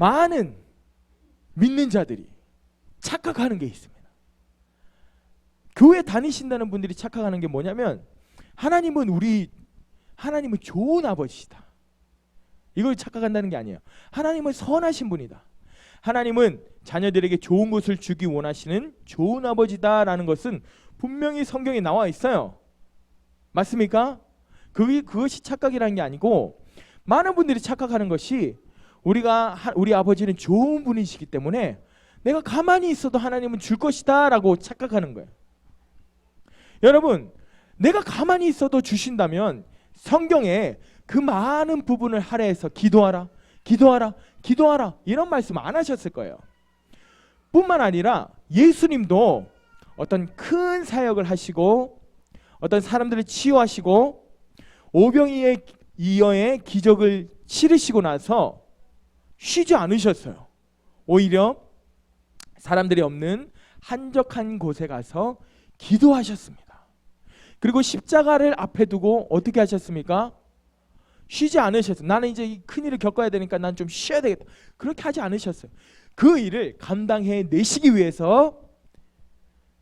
많은 믿는 자들이 착각하는 게 있습니다. 교회 다니신다는 분들이 착각하는 게 뭐냐면 하나님은 좋은 아버지시다. 이걸 착각한다는 게 아니에요. 하나님은 선하신 분이다. 하나님은 자녀들에게 좋은 것을 주기 원하시는 좋은 아버지다라는 것은 분명히 성경에 나와 있어요. 맞습니까? 그것이 착각이라는 게 아니고, 많은 분들이 착각하는 것이 우리 아버지는 좋은 분이시기 때문에 내가 가만히 있어도 하나님은 줄 것이다 라고 착각하는 거예요. 여러분, 내가 가만히 있어도 주신다면 성경에 그 많은 부분을 할애해서 기도하라, 기도하라, 기도하라 이런 말씀 안 하셨을 거예요. 뿐만 아니라 예수님도 어떤 큰 사역을 하시고 어떤 사람들을 치유하시고 오병이어의 기적을 치르시고 나서 쉬지 않으셨어요. 오히려 사람들이 없는 한적한 곳에 가서 기도하셨습니다. 그리고 십자가를 앞에 두고 어떻게 하셨습니까? 쉬지 않으셨어요. 나는 이제 이 큰일을 겪어야 되니까 난 좀 쉬어야 되겠다. 그렇게 하지 않으셨어요. 그 일을 감당해 내시기 위해서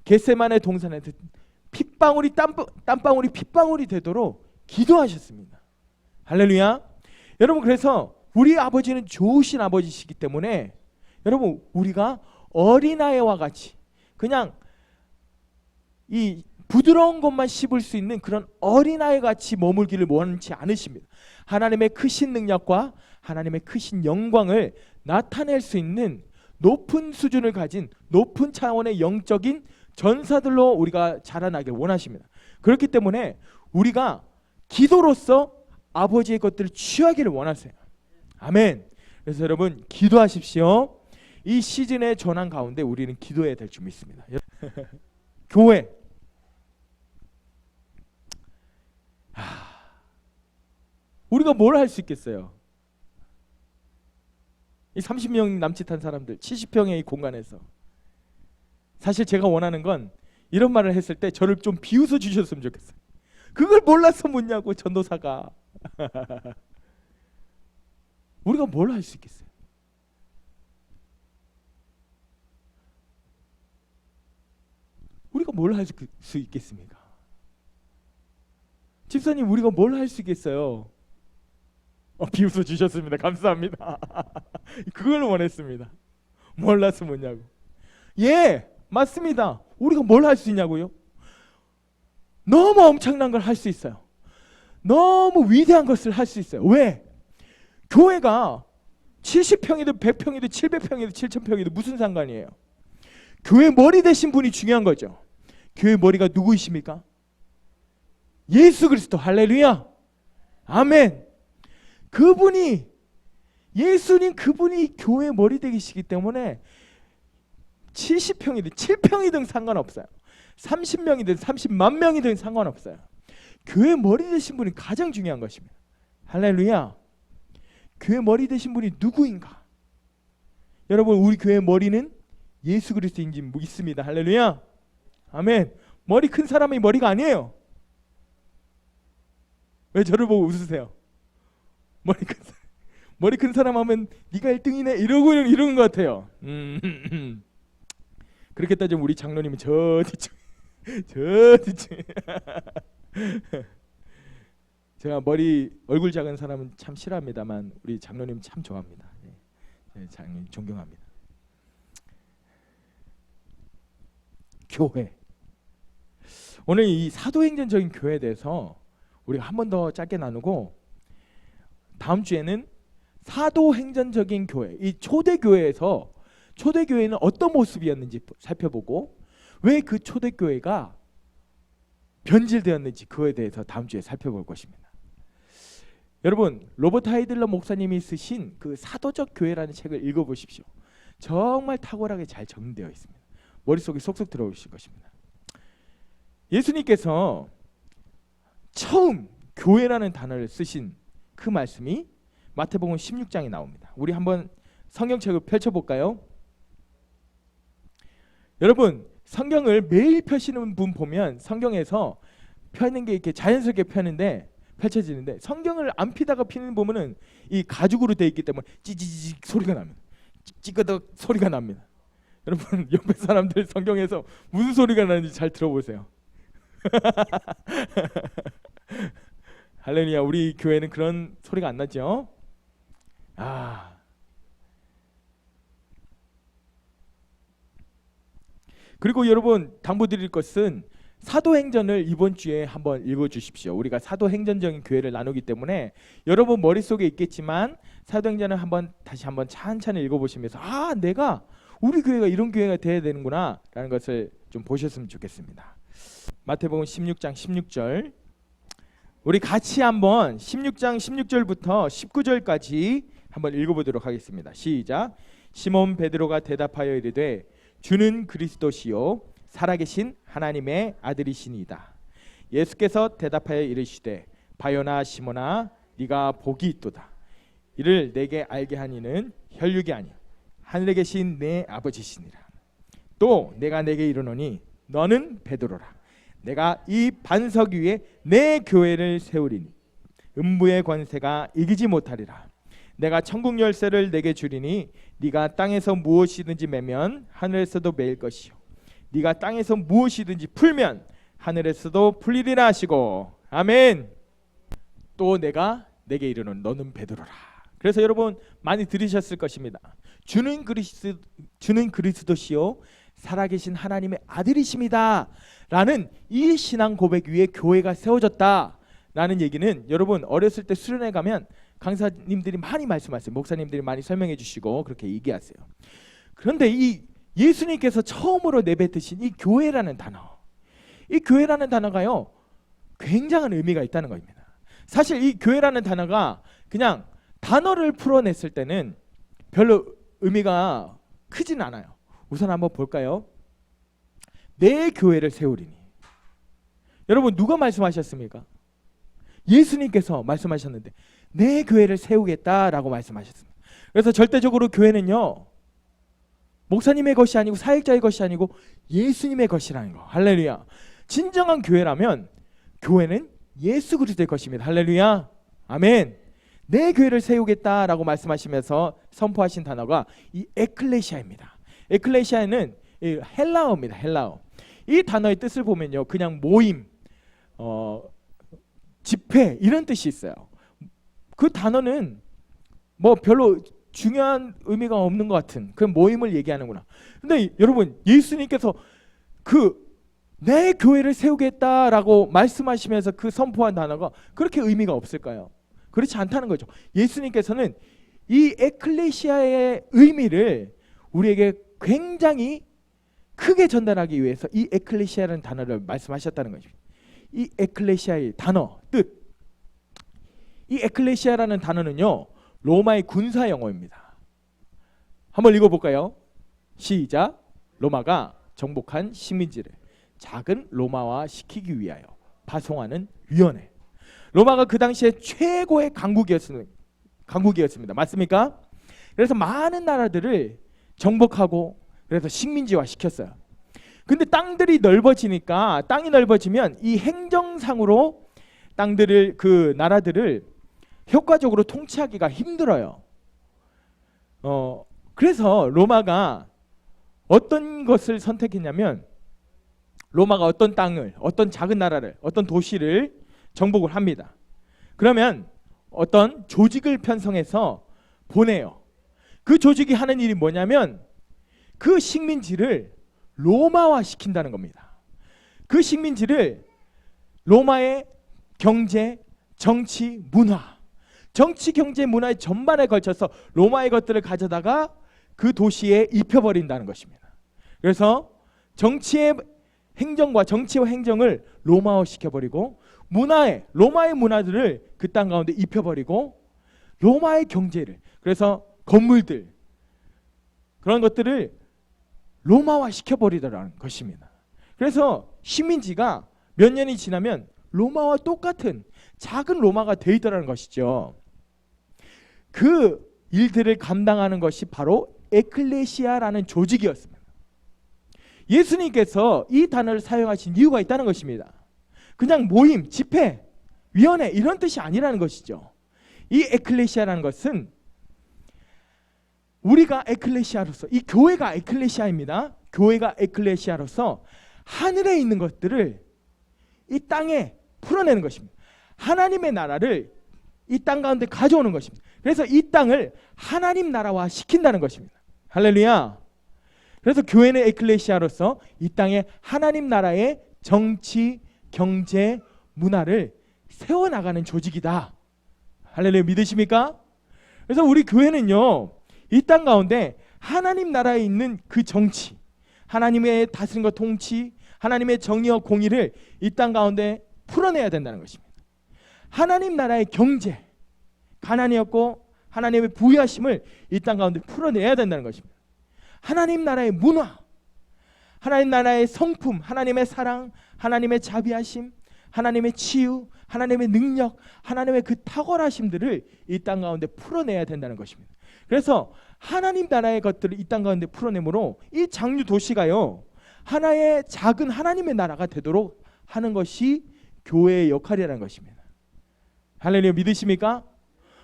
겟세마네 동산에서 땀방울이 핏방울이 되도록 기도하셨습니다. 할렐루야. 여러분, 그래서 우리 아버지는 좋으신 아버지시기 때문에 여러분, 우리가 어린아이와 같이 그냥 이 부드러운 것만 씹을 수 있는 그런 어린아이 같이 머물기를 원치 않으십니다. 하나님의 크신 능력과 하나님의 크신 영광을 나타낼 수 있는 높은 수준을 가진 높은 차원의 영적인 전사들로 우리가 자라나길 원하십니다. 그렇기 때문에 우리가 기도로서 아버지의 것들을 취하기를 원하세요. 아멘. 그래서 여러분, 기도하십시오. 이 시즌의 전환 가운데 우리는 기도해야 될 줄 믿습니다. 교회, 우리가 뭘 할 수 있겠어요? 이 30명 남짓한 사람들 70평의 이 공간에서, 사실 제가 원하는 건 이런 말을 했을 때 저를 좀 비웃어 주셨으면 좋겠어요. 그걸 몰라서 묻냐고, 전도사가. 우리가 뭘 할 수 있겠어요? 우리가 뭘 할 수 있겠습니까? 집사님, 우리가 뭘 할 수 있겠어요? 비웃어 주셨습니다. 감사합니다. 그걸 원했습니다. 몰라서 뭐냐고. 예, 맞습니다. 우리가 뭘 할 수 있냐고요? 너무 엄청난 걸 할 수 있어요. 너무 위대한 것을 할 수 있어요. 왜? 교회가 70평이든 100평이든 700평이든 7000평이든 무슨 상관이에요? 교회 머리 되신 분이 중요한 거죠. 교회 머리가 누구이십니까? 예수 그리스도. 할렐루야. 아멘. 예수님 그분이 교회 머리 되시기 때문에 70평이든 7평이든 상관없어요. 30명이든 30만 명이든 상관없어요. 교회 머리 되신 분이 가장 중요한 것입니다. 할렐루야. 교회 머리 되신 분이 누구인가? 여러분, 우리 교회 머리는 예수 그리스도인지 믿습니다. 할렐루야. 아멘. 머리 큰 사람이 머리가 아니에요. 왜 저를 보고 웃으세요? 머리 큰 사람 하면 네가 1등이네 이러는 것 같아요. 그렇게 따지면 우리 장로님은 저 뒤쪽 제가 얼굴 작은 사람은 참 싫어합니다만 우리 장로님 참 좋아합니다. 장로님 존경합니다. 교회, 오늘 이 사도행전적인 교회에 대해서 우리가 한 번 더 짧게 나누고, 다음 주에는 사도행전적인 교회, 이 초대교회에서 초대교회는 어떤 모습이었는지 살펴보고 왜 그 초대교회가 변질되었는지 그거에 대해서 다음 주에 살펴볼 것입니다. 여러분, 로버트 하이들러 목사님이 쓰신 그 사도적 교회라는 책을 읽어보십시오. 정말 탁월하게 잘 정리되어 있습니다. 머릿속에 쏙쏙 들어오실 것입니다. 예수님께서 처음 교회라는 단어를 쓰신 그 말씀이 마태복음 16장에 나옵니다. 우리 한번 성경책을 펼쳐볼까요? 여러분, 성경을 매일 펴시는 분 보면 성경에서 펴는 게 이렇게 자연스럽게 펼쳐지는데 성경을 안 피다가 피는 보면은 이 가죽으로 되어 있기 때문에 찌지직 소리가 납니다. 찌끄덕 소리가 납니다. 여러분 옆에 사람들 성경에서 무슨 소리가 나는지 잘 들어보세요. 할렐루야. 우리 교회는 그런 소리가 안 나죠? 그리고 여러분 당부드릴 것은 사도행전을 이번 주에 한번 읽어주십시오. 우리가 사도행전적인 교회를 나누기 때문에 여러분 머릿속에 있겠지만 사도행전을 다시 한번 찬찬히 읽어보시면서 내가 우리 교회가 이런 교회가 돼야 되는구나 라는 것을 좀 보셨으면 좋겠습니다. 마태복음 16장 16절 우리 같이 한번 16장 16절부터 19절까지 한번 읽어보도록 하겠습니다. 시작. 시몬 베드로가 대답하여 이르되 주는 그리스도시요 살아계신 하나님의 아들이시니이다. 예수께서 대답하여 이르시되 바요나 시몬아 네가 복이 있도다. 이를 내게 알게 하니는 혈육이 아니요 하늘에 계신 내 아버지시니라. 또 내가 내게 이르노니 너는 베드로라. 내가 이 반석 위에 내 교회를 세우리니 음부의 권세가 이기지 못하리라. 내가 천국 열쇠를 내게 주리니 네가 땅에서 무엇이든지 매면 하늘에서도 매일 것이요 네가 땅에서 무엇이든지 풀면 하늘에서도 풀리리라 하시고 아멘. 또 내가 내게 이르노니 너는 베드로라. 그래서 여러분 많이 들으셨을 것입니다. 주는 그리스도시요 살아계신 하나님의 아들이십니다 라는 이 신앙 고백 위에 교회가 세워졌다 라는 얘기는 여러분 어렸을 때 수련회 가면 강사님들이 많이 말씀하세요. 목사님들이 많이 설명해 주시고 그렇게 얘기하세요. 그런데 이 예수님께서 처음으로 내뱉으신 이 교회라는 단어, 이 교회라는 단어가요 굉장한 의미가 있다는 겁니다. 사실 이 교회라는 단어가 그냥 단어를 풀어냈을 때는 별로 의미가 크진 않아요. 우선 한번 볼까요? 내 교회를 세우리니. 여러분 누가 말씀하셨습니까? 예수님께서 말씀하셨는데 내 교회를 세우겠다라고 말씀하셨습니다. 그래서 절대적으로 교회는요 목사님의 것이 아니고 사역자의 것이 아니고 예수님의 것이라는 거. 할렐루야. 진정한 교회라면 교회는 예수 그리스도의 것입니다. 할렐루야. 아멘. 내 교회를 세우겠다라고 말씀하시면서 선포하신 단어가 이 에클레시아입니다. 에클레시아는 헬라어입니다. 헬라어. 이 단어의 뜻을 보면요 그냥 모임, 집회 이런 뜻이 있어요. 그 단어는 뭐 별로 중요한 의미가 없는 것 같은 그런 모임을 얘기하는구나. 근데 여러분 예수님께서 내 교회를 세우겠다라고 말씀하시면서 그 선포한 단어가 그렇게 의미가 없을까요? 그렇지 않다는 거죠. 예수님께서는 이 에클레시아의 의미를 우리에게 굉장히 크게 전달하기 위해서 이 에클레시아라는 단어를 말씀하셨다는 거죠. 이 에클레시아의 단어 뜻, 이 에클레시아라는 단어는요 로마의 군사 용어입니다. 한번 읽어볼까요? 시작. 로마가 정복한 식민지를 작은 로마화 시키기 위하여 파송하는 위원회. 로마가 그 당시에 최고의 강국이었습니다. 맞습니까? 그래서 많은 나라들을 정복하고 그래서 식민지화 시켰어요. 근데 땅이 넓어지면 이 행정상으로 그 나라들을 효과적으로 통치하기가 힘들어요. 그래서 로마가 어떤 것을 선택했냐면 로마가 어떤 땅을, 어떤 작은 나라를, 어떤 도시를 정복을 합니다. 그러면 어떤 조직을 편성해서 보내요. 그 조직이 하는 일이 뭐냐면 그 식민지를 로마화 시킨다는 겁니다. 그 식민지를 로마의 경제, 정치, 문화, 정치, 경제, 문화의 전반에 걸쳐서 로마의 것들을 가져다가 그 도시에 입혀버린다는 것입니다. 그래서 정치와 행정을 로마화 시켜버리고 로마의 문화들을 그 땅 가운데 입혀버리고 로마의 경제를, 그래서 건물들 그런 것들을 로마화 시켜버리더라는 것입니다. 그래서 식민지가 몇 년이 지나면 로마와 똑같은 작은 로마가 되어 있더라는 것이죠. 그 일들을 감당하는 것이 바로 에클레시아라는 조직이었습니다. 예수님께서 이 단어를 사용하신 이유가 있다는 것입니다. 그냥 모임, 집회, 위원회 이런 뜻이 아니라는 것이죠. 이 에클레시아라는 것은 우리가 에클레시아로서, 이 교회가 에클레시아입니다. 교회가 에클레시아로서 하늘에 있는 것들을 이 땅에 풀어내는 것입니다. 하나님의 나라를 이 땅 가운데 가져오는 것입니다. 그래서 이 땅을 하나님 나라화 시킨다는 것입니다. 할렐루야. 그래서 교회는 에클레시아로서 이 땅에 하나님 나라의 정치, 경제, 문화를 세워나가는 조직이다. 할렐루야. 믿으십니까? 그래서 우리 교회는요, 이 땅 가운데 하나님 나라에 있는 그 정치, 하나님의 다스림과 통치, 하나님의 정의와 공의를 이 땅 가운데 풀어내야 된다는 것입니다. 하나님 나라의 경제, 가난이었고 하나님의 부유하심을 이 땅 가운데 풀어내야 된다는 것입니다. 하나님 나라의 문화, 하나님 나라의 성품, 하나님의 사랑, 하나님의 자비하심, 하나님의 치유, 하나님의 능력, 하나님의 그 탁월하심들을 이 땅 가운데 풀어내야 된다는 것입니다. 그래서 하나님 나라의 것들을 이 땅 가운데 풀어내므로 이 장류 도시가요, 하나의 작은 하나님의 나라가 되도록 하는 것이 교회의 역할이라는 것입니다. 할렐루야. 믿으십니까?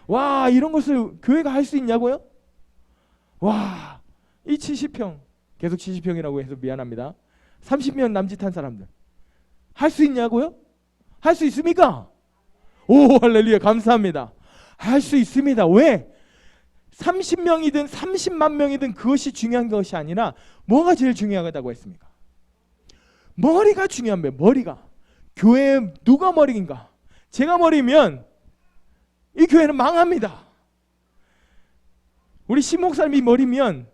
와, 이런 것을 교회가 할 수 있냐고요? 와, 이 70평, 계속 70평이라고 해서 미안합니다. 30명 남짓한 사람들 할 수 있냐고요? 할 수 있습니까? 오, 할렐루야. 감사합니다. 할 수 있습니다. 왜? 30명이든 30만 명이든 그것이 중요한 것이 아니라 뭐가 제일 중요하다고 했습니까? 머리가 중요합니다. 머리가. 교회에 누가 머리인가? 제가 머리면 이 교회는 망합니다. 우리 신 목사님이 머리면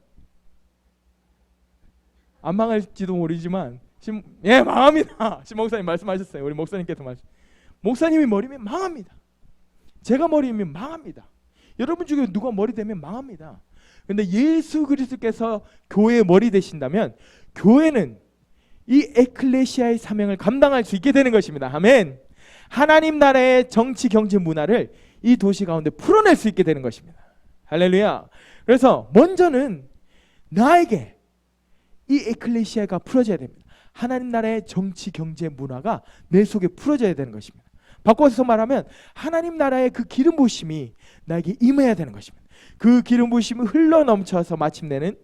안 망할지도 모르지만 망합니다. 신 목사님 말씀하셨어요. 우리 목사님께서 목사님이 머리면 망합니다. 제가 머리면 망합니다. 여러분 중에 누가 머리 되면 망합니다. 그런데 예수 그리스도께서 교회의 머리 되신다면 교회는 이 에클레시아의 사명을 감당할 수 있게 되는 것입니다. 아멘. 하나님 나라의 정치, 경제, 문화를 이 도시 가운데 풀어낼 수 있게 되는 것입니다. 할렐루야. 그래서 먼저는 나에게 이 에클레시아가 풀어져야 됩니다. 하나님 나라의 정치, 경제, 문화가 내 속에 풀어져야 되는 것입니다. 바꿔서 말하면 하나님 나라의 그 기름 부으심이 나에게 임해야 되는 것입니다. 그 기름 부으심이 흘러 넘쳐서 마침내는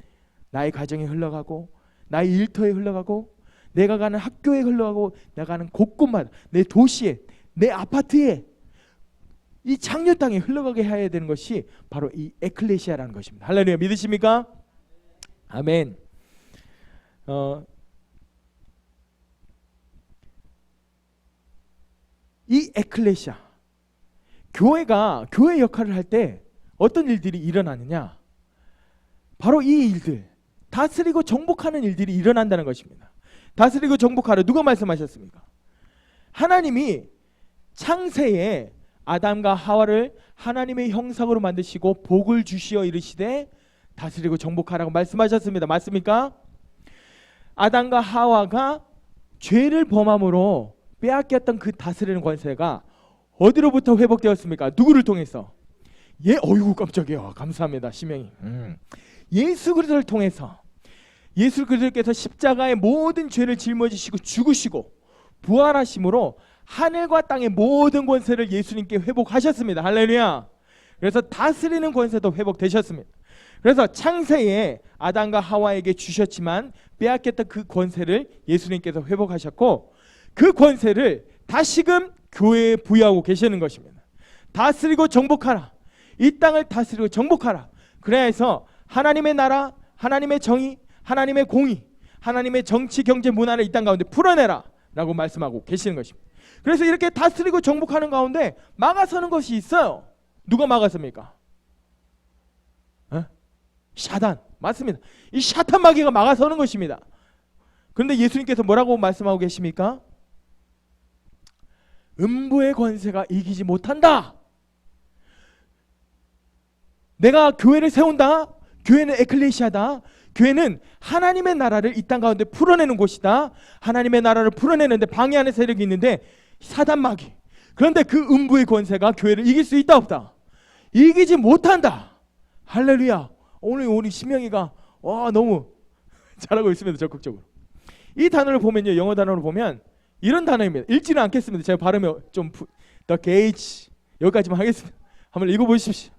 나의 가정에 흘러가고 나의 일터에 흘러가고 내가 가는 학교에 흘러가고 내가 가는 곳곳마다 내 도시에 내 아파트에 이 장려 땅에 흘러가게 해야 되는 것이 바로 이 에클레시아라는 것입니다. 할렐루야. 믿으십니까? 아멘. 이 에클레시아, 교회가 교회 역할을 할 때 어떤 일들이 일어나느냐? 바로 이 일들, 다스리고 정복하는 일들이 일어난다는 것입니다. 다스리고 정복하라. 누가 말씀하셨습니까? 하나님이 창세에 아담과 하와를 하나님의 형상으로 만드시고 복을 주시어 이르시되 다스리고 정복하라고 말씀하셨습니다. 맞습니까? 아담과 하와가 죄를 범함으로 빼앗겼던 그 다스리는 권세가 어디로부터 회복되었습니까? 누구를 통해서? 어이구 깜짝이야. 감사합니다. 심영이. 예수 그리스도를 통해서 예수 그리스도께서 십자가의 모든 죄를 짊어지시고 죽으시고 부활하심으로 하늘과 땅의 모든 권세를 예수님께 회복하셨습니다. 할렐루야. 그래서 다스리는 권세도 회복되셨습니다. 그래서 창세에 아담과 하와에게 주셨지만 빼앗겼던 그 권세를 예수님께서 회복하셨고 그 권세를 다시금 교회에 부여하고 계시는 것입니다. 다스리고 정복하라. 이 땅을 다스리고 정복하라. 그래야 해서 하나님의 나라, 하나님의 정의, 하나님의 공의, 하나님의 정치, 경제, 문화를 이 땅 가운데 풀어내라 라고 말씀하고 계시는 것입니다. 그래서 이렇게 다스리고 정복하는 가운데 막아서는 것이 있어요. 누가 막았습니까? 사단. 맞습니다. 이 사탄 마귀가 막아서는 것입니다. 그런데 예수님께서 뭐라고 말씀하고 계십니까? 음부의 권세가 이기지 못한다. 내가 교회를 세운다. 교회는 에클레시아다. 교회는 하나님의 나라를 이 땅 가운데 풀어내는 곳이다. 하나님의 나라를 풀어내는데 방해하는 세력이 있는데 사단 마귀. 그런데 그 음부의 권세가 교회를 이길 수 있다 없다? 이기지 못한다. 할렐루야. 오늘 우리 심영이가 너무 잘하고 있습니다. 적극적으로. 이 단어를 보면요, 영어 단어로 보면 이런 단어입니다. 읽지는 않겠습니다. 제가 발음이 좀 The Gauge 여기까지만 하겠습니다. 한번 읽어보십시오.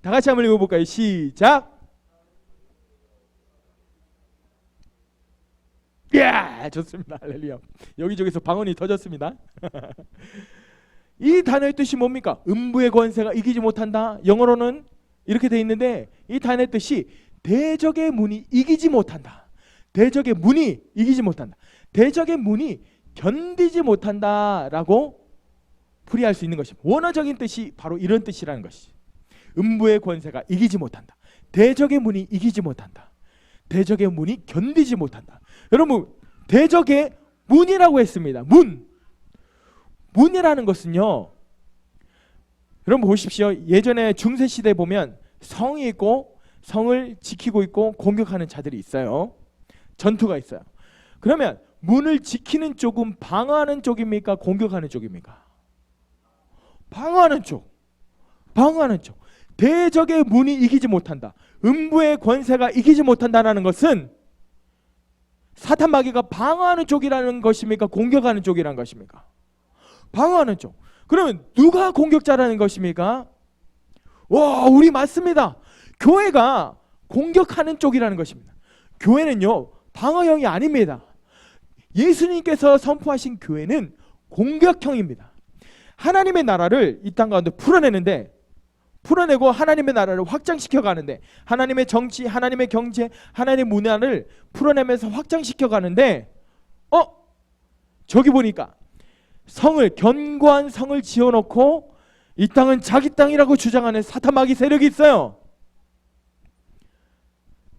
다 같이 한번 읽어볼까요? 시작. 좋습니다. 할렐루야. 여기저기서 방언이 터졌습니다. 이 단어의 뜻이 뭡니까? 음부의 권세가 이기지 못한다. 영어로는 이렇게 돼 있는데 이 단어의 뜻이 대적의 문이 이기지 못한다. 대적의 문이 이기지 못한다. 대적의 문이 견디지 못한다라고 풀이할 수 있는 것입니다. 원어적인 뜻이 바로 이런 뜻이라는 것이. 음부의 권세가 이기지 못한다. 대적의 문이 이기지 못한다. 대적의 문이 견디지 못한다. 여러분, 대적의 문이라고 했습니다. 문이라는 것은요, 여러분 보십시오. 예전에 중세시대에 보면 성이 있고 성을 지키고 있고 공격하는 자들이 있어요. 전투가 있어요. 그러면 문을 지키는 쪽은 방어하는 쪽입니까? 공격하는 쪽입니까? 방어하는 쪽. 방어하는 쪽. 대적의 문이 이기지 못한다. 음부의 권세가 이기지 못한다는 것은 사탄 마귀가 방어하는 쪽이라는 것입니까? 공격하는 쪽이라는 것입니까? 방어하는 쪽. 그러면 누가 공격자라는 것입니까? 와, 우리 맞습니다. 교회가 공격하는 쪽이라는 것입니다. 교회는요, 방어형이 아닙니다. 예수님께서 선포하신 교회는 공격형입니다. 하나님의 나라를 이 땅 가운데 풀어내고 하나님의 나라를 확장시켜 가는데, 하나님의 정치, 하나님의 경제, 하나님의 문화를 풀어내면서 확장시켜 가는데, 저기 보니까 견고한 성을 지어놓고 이 땅은 자기 땅이라고 주장하는 사탄 마귀 세력이 있어요.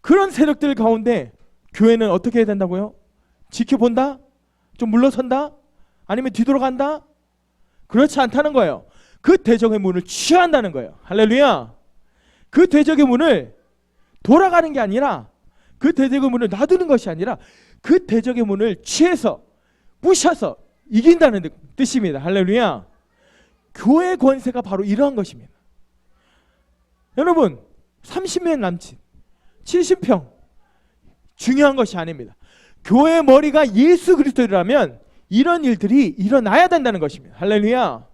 그런 세력들 가운데 교회는 어떻게 해야 된다고요? 지켜본다? 좀 물러선다? 아니면 뒤돌아간다? 그렇지 않다는 거예요. 그 대적의 문을 취한다는 거예요. 할렐루야. 그 대적의 문을 돌아가는 게 아니라, 그 대적의 문을 놔두는 것이 아니라 그 대적의 문을 취해서 부셔서 이긴다는 뜻입니다. 할렐루야. 교회 권세가 바로 이러한 것입니다. 여러분, 30년 남친 70평 중요한 것이 아닙니다. 교회의 머리가 예수 그리스도라면 이런 일들이 일어나야 된다는 것입니다. 할렐루야.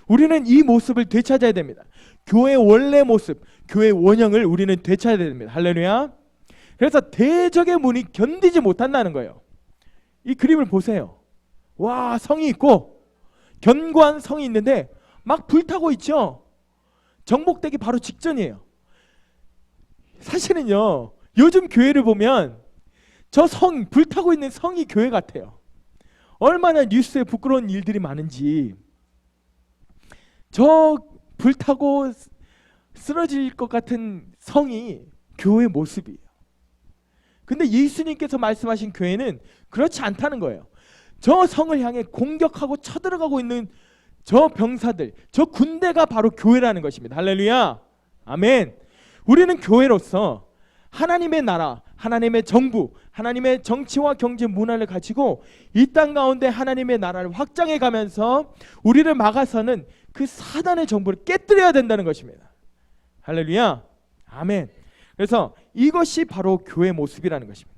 우리는 이 모습을 되찾아야 됩니다. 교회의 원래 모습, 교회의 원형을 우리는 되찾아야 됩니다. 할렐루야. 그래서 대적의 문이 견디지 못한다는 거예요. 이 그림을 보세요. 와, 성이 있고 견고한 성이 있는데 막 불타고 있죠. 정복되기 바로 직전이에요. 사실은요, 요즘 교회를 보면 저 불타고 있는 성이 교회 같아요. 얼마나 뉴스에 부끄러운 일들이 많은지. 저 불타고 쓰러질 것 같은 성이 교회의 모습이에요. 근데 예수님께서 말씀하신 교회는 그렇지 않다는 거예요. 저 성을 향해 공격하고 쳐들어가고 있는 저 병사들, 저 군대가 바로 교회라는 것입니다. 할렐루야. 아멘. 우리는 교회로서 하나님의 나라, 하나님의 정부, 하나님의 정치와 경제 문화를 가지고 이 땅 가운데 하나님의 나라를 확장해 가면서 우리를 막아서는 그 사단의 정부를 깨뜨려야 된다는 것입니다. 할렐루야. 아멘. 그래서 이것이 바로 교회의 모습이라는 것입니다.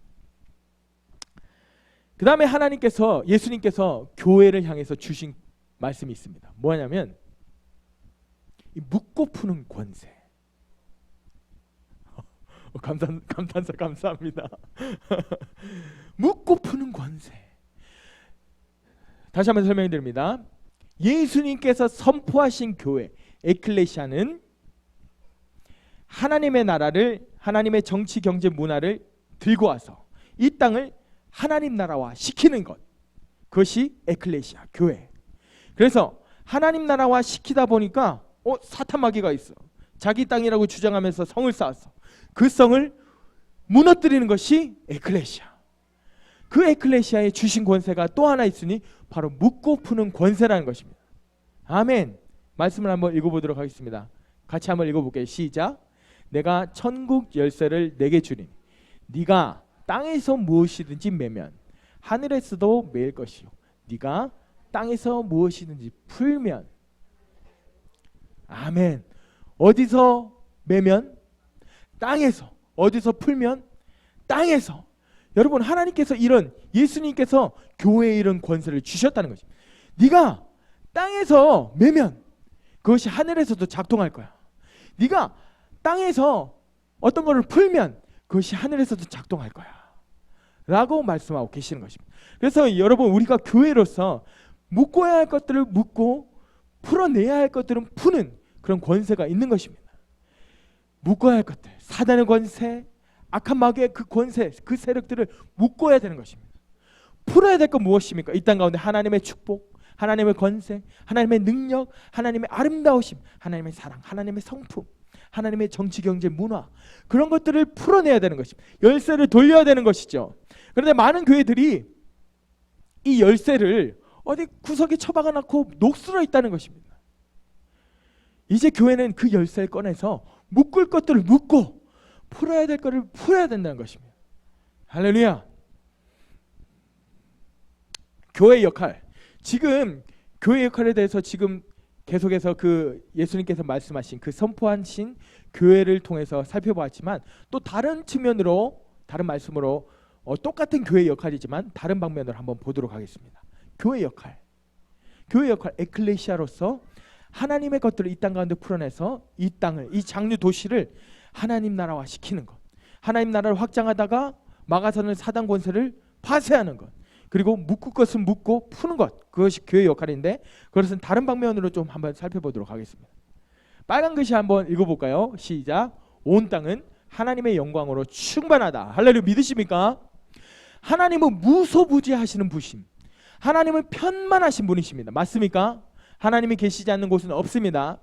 그 다음에 예수님께서 교회를 향해서 주신 말씀이 있습니다. 뭐냐면 이 묻고 푸는 권세. 감탄사 감사합니다. 묻고 푸는 권세. 다시 한번 설명드립니다. 예수님께서 선포하신 교회 에클레시아는 하나님의 나라를, 하나님의 정치, 경제, 문화를 들고 와서 이 땅을 하나님 나라화 시키는 것, 그것이 에클레시아, 교회. 그래서 하나님 나라화 시키다 보니까 사탄 마귀가 있어. 자기 땅이라고 주장하면서 성을 쌓았어. 그 성을 무너뜨리는 것이 에클레시아. 그 에클레시아에 주신 권세가 또 하나 있으니 바로 묻고 푸는 권세라는 것입니다. 아멘. 말씀을 한번 읽어보도록 하겠습니다. 같이 한번 읽어볼게요. 시작. 내가 천국 열쇠를 내게 주리니 네가 땅에서 무엇이든지 매면 하늘에서도 매일 것이요 네가 땅에서 무엇이든지 풀면. 아멘. 어디서 매면? 땅에서. 어디서 풀면? 땅에서. 여러분, 하나님께서 예수님께서 교회에 이런 권세를 주셨다는 거죠. 네가 땅에서 매면 그것이 하늘에서도 작동할 거야. 네가 땅에서 어떤 거를 풀면 그것이 하늘에서도 작동할 거야. 라고 말씀하고 계시는 것입니다. 그래서 여러분, 우리가 교회로서 묻고야 할 것들을 묻고 풀어내야 할 것들은 푸는 그런 권세가 있는 것입니다. 묶어야 할 것들, 사단의 권세, 악한 마귀의 그 권세, 그 세력들을 묶어야 되는 것입니다. 풀어야 될 건 무엇입니까? 이 땅 가운데 하나님의 축복, 하나님의 권세, 하나님의 능력, 하나님의 아름다우심, 하나님의 사랑, 하나님의 성품, 하나님의 정치, 경제, 문화, 그런 것들을 풀어내야 되는 것입니다. 열쇠를 돌려야 되는 것이죠. 그런데 많은 교회들이 이 열쇠를 어디 구석에 처박아 놓고 녹슬어 있다는 것입니다. 이제 교회는 그 열쇠를 꺼내서 묶을 것들을 묶고 풀어야 될 것을 풀어야 된다는 것입니다. 할렐루야. 교회의 역할, 지금 교회의 역할에 대해서 지금 계속해서 그 예수님께서 말씀하신 그 선포하신 교회를 통해서 살펴보았지만, 또 다른 측면으로, 다른 말씀으로 똑같은 교회의 역할이지만 다른 방면으로 한번 보도록 하겠습니다. 교회의 역할, 교회의 역할, 에클레시아로서 하나님의 것들을 이 땅 가운데 풀어내서 이 땅을, 이 장류 도시를 하나님 나라화 시키는 것, 하나님 나라를 확장하다가 막아서는 사단 권세를 파쇄하는 것, 그리고 묶을 것은 묶고 푸는 것, 그것이 교회의 역할인데, 그것은 다른 방면으로 좀 한번 살펴보도록 하겠습니다. 빨간 글씨 한번 읽어볼까요? 시작. 온 땅은 하나님의 영광으로 충만하다. 할렐루야. 믿으십니까? 하나님은 무소부지하시는 분이심, 하나님은 편만하신 분이십니다. 맞습니까? 하나님이 계시지 않는 곳은 없습니다.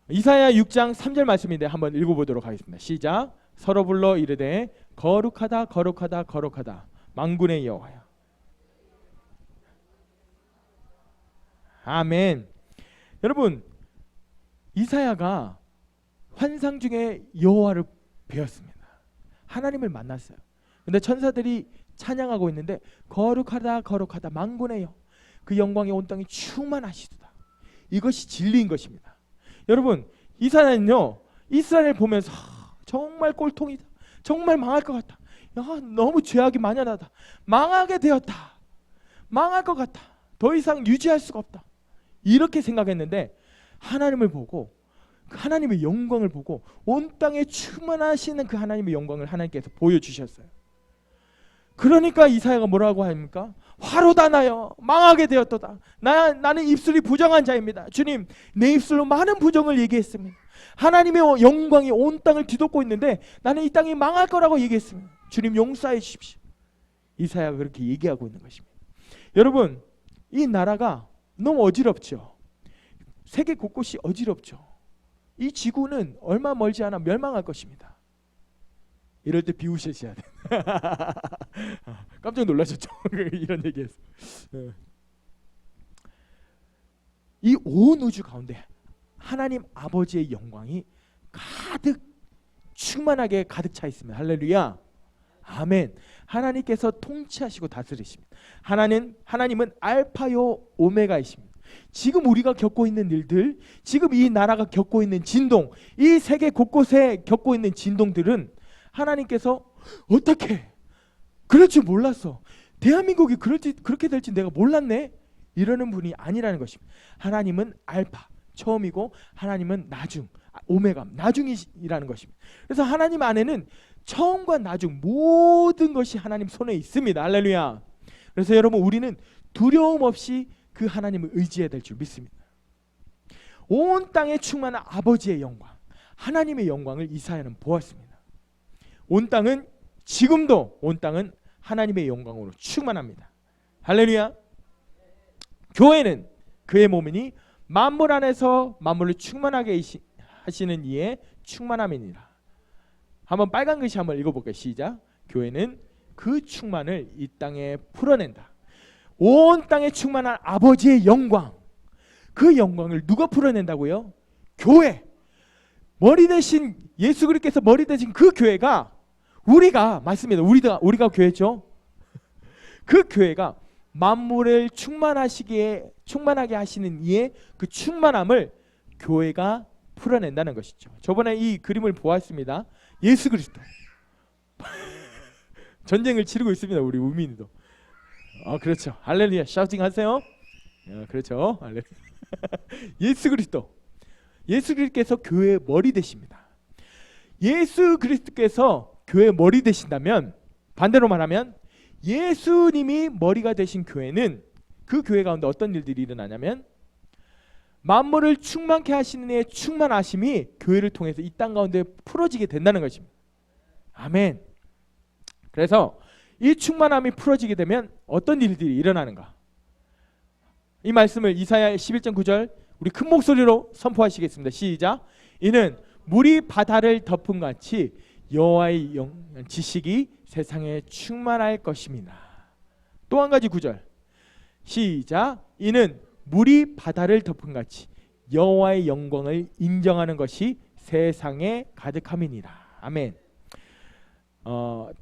이사야 6장 3절 말씀인데 한번 읽어보도록 하겠습니다. 시작. 서로 불러 이르되 거룩하다 거룩하다 거룩하다 만군의 여호와여. 아멘. 여러분, 이사야가 환상 중에 여호와를 배웠습니다. 하나님을 만났어요. 근데 천사들이 찬양하고 있는데 거룩하다 거룩하다 만군의 여호와, 그 영광이 온 땅에 충만하시도다. 이것이 진리인 것입니다. 여러분, 이사야는요, 이스라엘 보면서 정말 꼴통이다, 정말 망할 것 같다, 너무 죄악이 만연하다, 망하게 되었다, 망할 것 같다, 더 이상 유지할 수가 없다, 이렇게 생각했는데 하나님을 보고, 하나님의 영광을 보고 온 땅에 충만하시는 그 하나님의 영광을 하나님께서 보여주셨어요. 그러니까 이사야가 뭐라고 합니까? 화로다 나여 망하게 되었도다. 나는 입술이 부정한 자입니다. 주님, 내 입술로 많은 부정을 얘기했습니다. 하나님의 영광이 온 땅을 뒤덮고 있는데 나는 이 땅이 망할 거라고 얘기했습니다. 주님, 용서해 주십시오. 이사야가 그렇게 얘기하고 있는 것입니다. 여러분, 이 나라가 너무 어지럽죠. 세계 곳곳이 어지럽죠. 이 지구는 얼마 멀지 않아 멸망할 것입니다. 이럴 때 비우셔야 돼. 깜짝 놀라셨죠? 이런 얘기해서. 이 온 우주 가운데 하나님 아버지의 영광이 가득 충만하게 가득 차 있습니다. 할렐루야. 아멘. 하나님께서 통치하시고 다스리십니다. 하나님은 알파요 오메가이십니다. 지금 우리가 겪고 있는 일들, 지금 이 나라가 겪고 있는 진동, 이 세계 곳곳에 겪고 있는 진동들은 하나님께서 어떻게 그럴 줄 몰랐어, 대한민국이 그렇게 될지 내가 몰랐네, 이러는 분이 아니라는 것입니다. 하나님은 알파, 처음이고 하나님은 나중, 오메가, 나중이라는 것입니다. 그래서 하나님 안에는 처음과 나중 모든 것이 하나님 손에 있습니다. 할렐루야. 그래서 여러분, 우리는 두려움 없이 그 하나님을 의지해야 될 줄 믿습니다. 온 땅에 충만한 아버지의 영광, 하나님의 영광을 이사야는 보았습니다. 온 땅은, 지금도 온 땅은 하나님의 영광으로 충만합니다. 할렐루야. 교회는 그의 몸이니 만물 안에서 만물을 충만하게 하시는 이의 충만함이니라. 한번 빨간 글씨 한번 읽어볼까요? 시작. 교회는 그 충만을 이 땅에 풀어낸다. 온 땅에 충만한 아버지의 영광, 그 영광을 누가 풀어낸다고요? 교회. 머리 대신 예수 그리스도께서 머리 대신 그 교회가, 우리가 맞습니다. 우리가 교회죠. 그 교회가 만물을 충만하게 하시는 이의 그 충만함을 교회가 풀어낸다는 것이죠. 저번에 이 그림을 보았습니다. 예수 그리스도 전쟁을 치르고 있습니다. 우리 우민이도. 그렇죠. 할렐루야. 샤우팅 하세요. 그렇죠. 할렐루야. 예수 그리스도께서 교회의 머리 되십니다. 예수 그리스도께서 교회의 머리 되신다면 반대로 말하면 예수님이 머리가 되신 교회는 그 교회 가운데 어떤 일들이 일어나냐면 만물을 충만케 하시는 이의 충만하심이 교회를 통해서 이 땅 가운데 풀어지게 된다는 것입니다. 아멘. 그래서 이 충만함이 풀어지게 되면 어떤 일들이 일어나는가? 이 말씀을 이사야 11장 9절 우리 큰 목소리로 선포하시겠습니다. 시작. 이는 물이 바다를 덮은 같이 여호와의 지식이 세상에 충만할 것입니다. 또 한 가지 9절 시작. 이는 물이 바다를 덮은 같이 여호와의 영광을 인정하는 것이 세상에 가득함이니라. 아멘.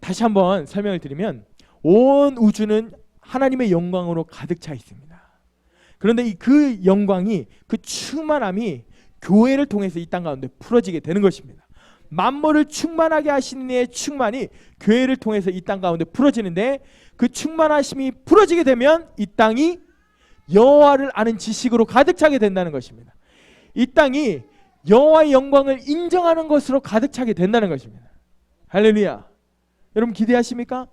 다시 한번 설명을 드리면 온 우주는 하나님의 영광으로 가득 차 있습니다. 그런데 그 영광이, 그 충만함이 교회를 통해서 이 땅 가운데 풀어지게 되는 것입니다. 만물을 충만하게 하시는 이의 충만이 교회를 통해서 이 땅 가운데 풀어지는데 그 충만하심이 풀어지게 되면 이 땅이 여호와를 아는 지식으로 가득 차게 된다는 것입니다. 이 땅이 여호와의 영광을 인정하는 것으로 가득 차게 된다는 것입니다. 할렐루야. 여러분 기대하십니까?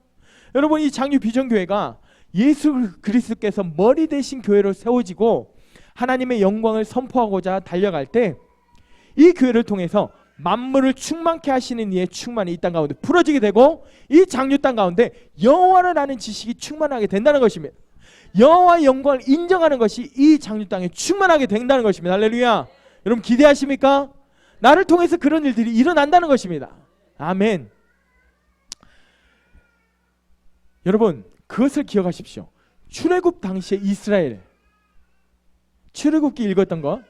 여러분 이 장유 비전교회가 예수 그리스도께서 머리 대신 교회로 세워지고 하나님의 영광을 선포하고자 달려갈 때 이 교회를 통해서 만물을 충만케 하시는 이의 충만이 이 땅 가운데 풀어지게 되고 이 장유 땅 가운데 여호와를 아는 지식이 충만하게 된다는 것입니다. 여호와의 영광을 인정하는 것이 이 장유 땅에 충만하게 된다는 것입니다. 할렐루야. 여러분 기대하십니까? 나를 통해서 그런 일들이 일어난다는 것입니다. 아멘. 여러분 그것을 기억하십시오. 출애굽 당시에 이스라엘 출애굽기 읽었던 거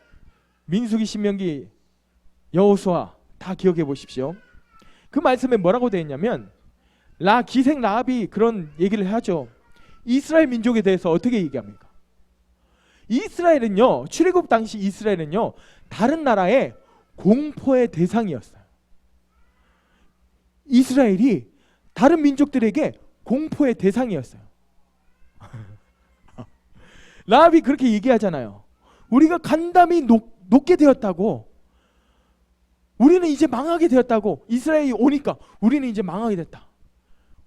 민수기, 신명기, 여호수아 다 기억해 보십시오. 그 말씀에 뭐라고 되어 있냐면 기생 라합이 그런 얘기를 하죠. 이스라엘 민족에 대해서 어떻게 얘기합니까? 이스라엘은요, 출애굽 당시 이스라엘은요 다른 나라의 공포의 대상이었어요. 이스라엘이 다른 민족들에게 공포의 대상이었어요. 라합이 그렇게 얘기하잖아요. 우리가 간담이 높게 되었다고, 우리는 이제 망하게 되었다고. 이스라엘이 오니까 우리는 이제 망하게 됐다,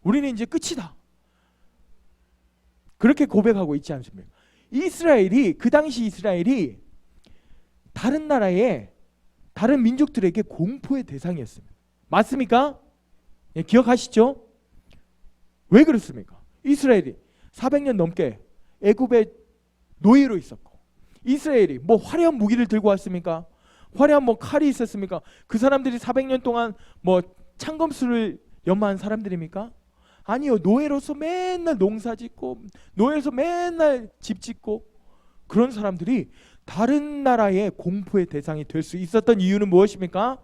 우리는 이제 끝이다, 그렇게 고백하고 있지 않습니까? 그 당시 이스라엘이 다른 나라의 다른 민족들에게 공포의 대상이었습니다. 맞습니까? 예, 기억하시죠? 왜 그렇습니까? 이스라엘이 400년 넘게 애굽의 노예로 있었고, 이스라엘이 뭐 화려한 무기를 들고 왔습니까? 화려한 뭐 칼이 있었습니까? 그 사람들이 400년 동안 뭐 창검수를 연마한 사람들입니까? 아니요. 노예로서 맨날 농사 짓고, 노예로서 맨날 집 짓고, 그런 사람들이 다른 나라의 공포의 대상이 될 수 있었던 이유는 무엇입니까?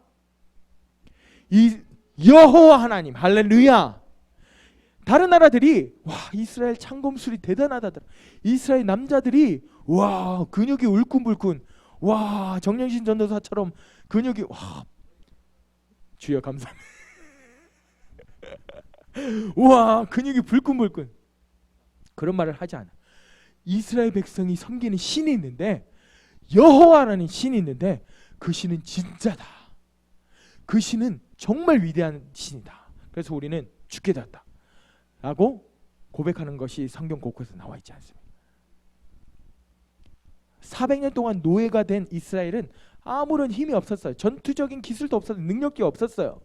이 여호와 하나님, 할렐루야. 다른 나라들이 와, 이스라엘 창검술이 대단하다더라, 이스라엘 남자들이 와, 근육이 울끈불끈, 와, 정영신 전도사처럼 근육이, 와, 주여 감사합니다. 와, 근육이 불끈불끈, 그런 말을 하지 않아. 이스라엘 백성이 섬기는 신이 있는데, 여호와라는 신이 있는데 그 신은 진짜다, 그 신은 정말 위대한 신이다, 그래서 우리는 죽게 되었다 라고 고백하는 것이 성경 곳곳에 나와 있지 않습니까? 400년 동안 노예가 된 이스라엘은 아무런 힘이 없었어요. 전투적인 기술도 없었어요. 능력이 없었어요.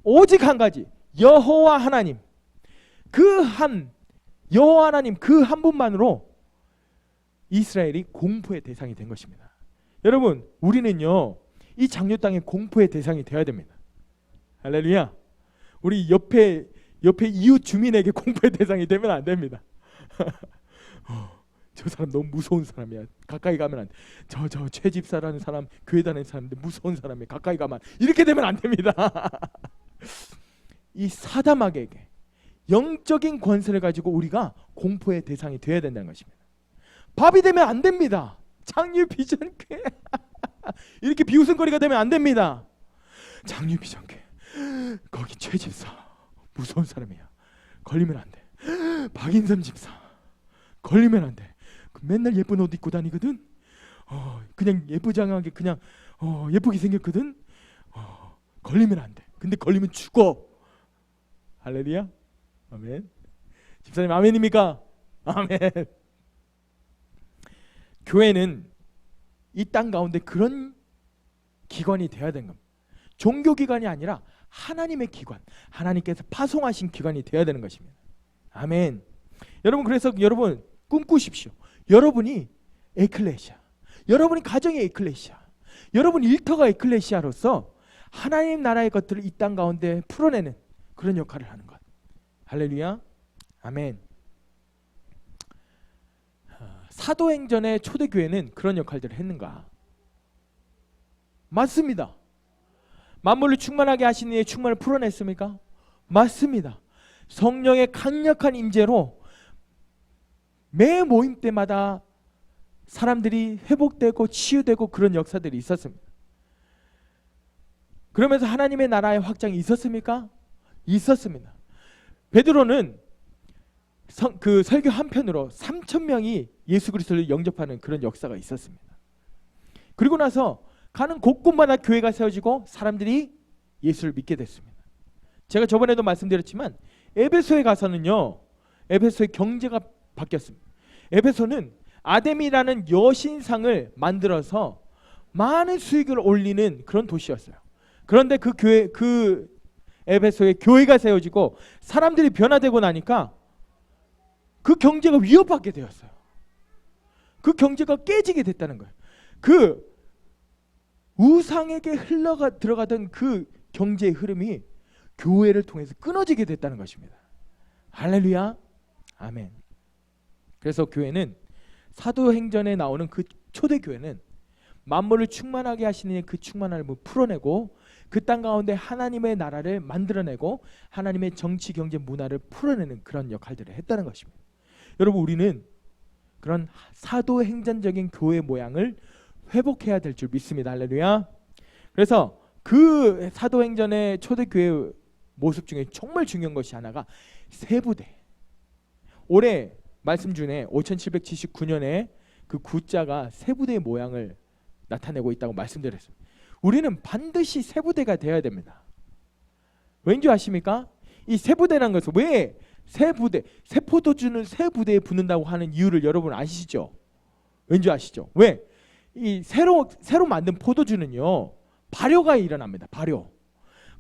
오직 한 가지, 여호와 하나님, 여호와 하나님 그 한 분만으로 이스라엘이 공포의 대상이 된 것입니다. 여러분, 우리는요 이 장유 땅의 공포의 대상이 되어야 됩니다. 할렐루야. 우리 옆에 이웃 주민에게 공포의 대상이 되면 안 됩니다. 저 사람 너무 무서운 사람이야, 가까이 가면 안 돼. 저 최 집사라는 사람, 교회 다니는 사람인데 무서운 사람이야, 가까이 가면, 이렇게 되면 안 됩니다. 이 사다마귀에게 영적인 권세를 가지고 우리가 공포의 대상이 되어야 된다는 것입니다. 밥이 되면 안 됩니다. 장유 비전교회 이렇게 비웃음거리가 되면 안 됩니다. 장유 비전교회 거기 최 집사 무서운 사람이야, 걸리면 안 돼. 박인삼 집사 걸리면 안 돼. 맨날 예쁜 옷 입고 다니거든. 그냥 예쁘장하게 그냥 예쁘게 생겼거든. 걸리면 안 돼. 근데 걸리면 죽어. 할렐루야. 아멘. 집사님 아멘입니까? 아멘. 교회는 이 땅 가운데 그런 기관이 되어야 되는 겁니다. 종교기관이 아니라 하나님의 기관, 하나님께서 파송하신 기관이 되어야 되는 것입니다. 아멘. 여러분, 그래서 여러분 꿈꾸십시오. 여러분이 에클레시아, 여러분이 가정의 에클레시아, 여러분 일터가 에클레시아로서 하나님 나라의 것들을 이 땅 가운데 풀어내는 그런 역할을 하는 것. 할렐루야. 아멘. 사도행전의 초대교회는 그런 역할들을 했는가? 맞습니다. 만물을 충만하게 하신 이의 충만을 풀어냈습니까? 맞습니다. 성령의 강력한 임재로 매 모임 때마다 사람들이 회복되고 치유되고 그런 역사들이 있었습니다. 그러면서 하나님의 나라의 확장이 있었습니까? 있었습니다. 베드로는 그 설교 한편으로 3,000명이 예수 그리스도를 영접하는 그런 역사가 있었습니다. 그리고 나서 가는 곳곳마다 교회가 세워지고 사람들이 예수를 믿게 됐습니다. 제가 저번에도 말씀드렸지만 에베소에 가서는요, 에베소의 경제가 바뀌었습니다. 에베소는 아데미라는 여신상을 만들어서 많은 수익을 올리는 그런 도시였어요. 그런데 그 교회, 그 에베소에 교회가 세워지고 사람들이 변화되고 나니까 그 경제가 위협받게 되었어요. 그 경제가 깨지게 됐다는 거예요. 그 우상에게 들어가던 그 경제의 흐름이 교회를 통해서 끊어지게 됐다는 것입니다. 할렐루야. 아멘. 그래서 교회는 사도행전에 나오는 그 초대교회는 만물을 충만하게 하시는 그 충만함을 풀어내고 그 땅 가운데 하나님의 나라를 만들어내고 하나님의 정치, 경제, 문화를 풀어내는 그런 역할들을 했다는 것입니다. 여러분, 우리는 그런 사도행전적인 교회 모양을 회복해야 될 줄 믿습니다. 할렐루야. 그래서 그 사도행전의 초대교회 모습 중에 정말 중요한 것이 하나가 세부대. 올해 말씀 중에 5779년에 그 구자가 세부대의 모양을 나타내고 있다고 말씀드렸습니다. 우리는 반드시 세부대가 되어야 됩니다. 왠지 아십니까? 이 세부대라는 것은 왜 세부대, 세포도주는 세부대에 붙는다고 하는 이유를 여러분 아시죠? 왠지 아시죠? 왜? 이 새로 만든 포도주는요, 발효가 일어납니다.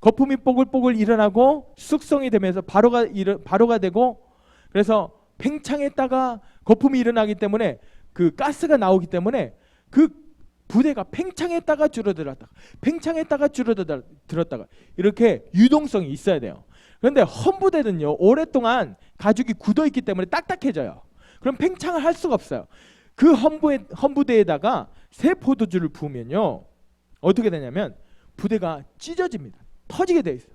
거품이 뽀글뽀글 일어나고 숙성이 되면서 발효가 되고, 그래서 팽창했다가 거품이 일어나기 때문에 그 가스가 나오기 때문에 그 부대가 팽창했다가 줄어들었다가 팽창했다가 줄어들었다가 이렇게 유동성이 있어야 돼요. 그런데 험부대는요, 오랫동안 가죽이 굳어있기 때문에 딱딱해져요. 그럼 팽창을 할 수가 없어요. 그 험부대에다가 새 포도주를 부으면요, 어떻게 되냐면 부대가 찢어집니다. 터지게 돼 있어요.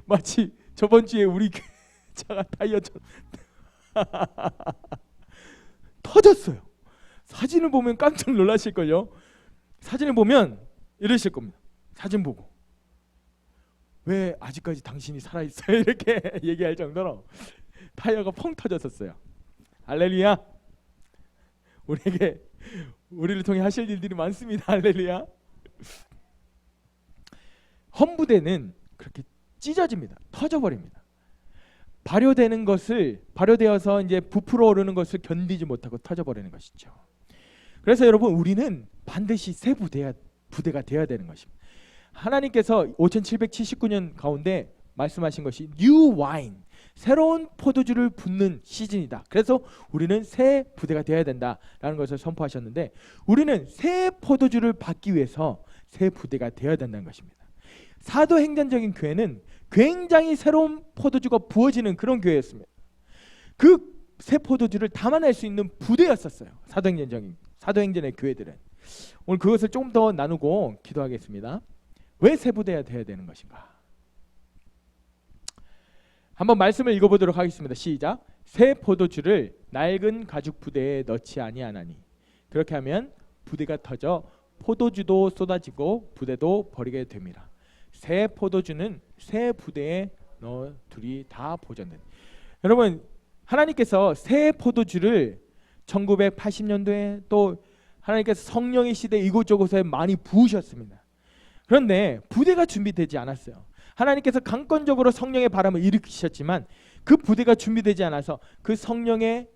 마치 저번 주에 우리 차가 타이어처럼 터졌어요. 사진을 보면 깜짝 놀라실걸요. 사진을 보면 이러실 겁니다. 사진 보고 왜 아직까지 당신이 살아있어요? 이렇게 얘기할 정도로 타이어가 펑 터졌었어요. 할렐루야. 우리를 통해 하실 일들이 많습니다. 할렐루야. 험부대는 그렇게 찢어집니다. 터져버립니다. 발효되어서 이제 부풀어 오르는 것을 견디지 못하고 터져버리는 것이죠. 그래서 여러분, 우리는 반드시 새 부대가 되어야 되는 것입니다. 하나님께서 5779년 가운데 말씀하신 것이 뉴 와인, 새로운 포도주를 붓는 시즌이다. 그래서 우리는 새 부대가 되어야 된다라는 것을 선포하셨는데, 우리는 새 포도주를 받기 위해서 새 부대가 되어야 된다는 것입니다. 사도행전적인 교회는 굉장히 새로운 포도주가 부어지는 그런 교회였습니다. 그 새 포도주를 담아낼 수 있는 부대였었어요. 사도행전의 교회들은. 오늘 그것을 조금 더 나누고 기도하겠습니다. 왜 새 부대가 되어야 되는 것인가? 한번 말씀을 읽어보도록 하겠습니다. 시작. 새 포도주를 낡은 가죽 부대에 넣지 아니하나니 그렇게 하면 부대가 터져 포도주도 쏟아지고 부대도 버리게 됩니다. 새 포도주는 새 부대에 넣어 둘이 다 보존된. 여러분, 하나님께서 새 포도주를 1980년도에 또 하나님께서 성령의 시대 이곳저곳에 많이 부으셨습니다. 그런데 부대가 준비되지 않았어요. 하나님께서 강권적으로 성령의 바람을 일으키셨지만 그 부대가 준비되지 않아서 그 성령의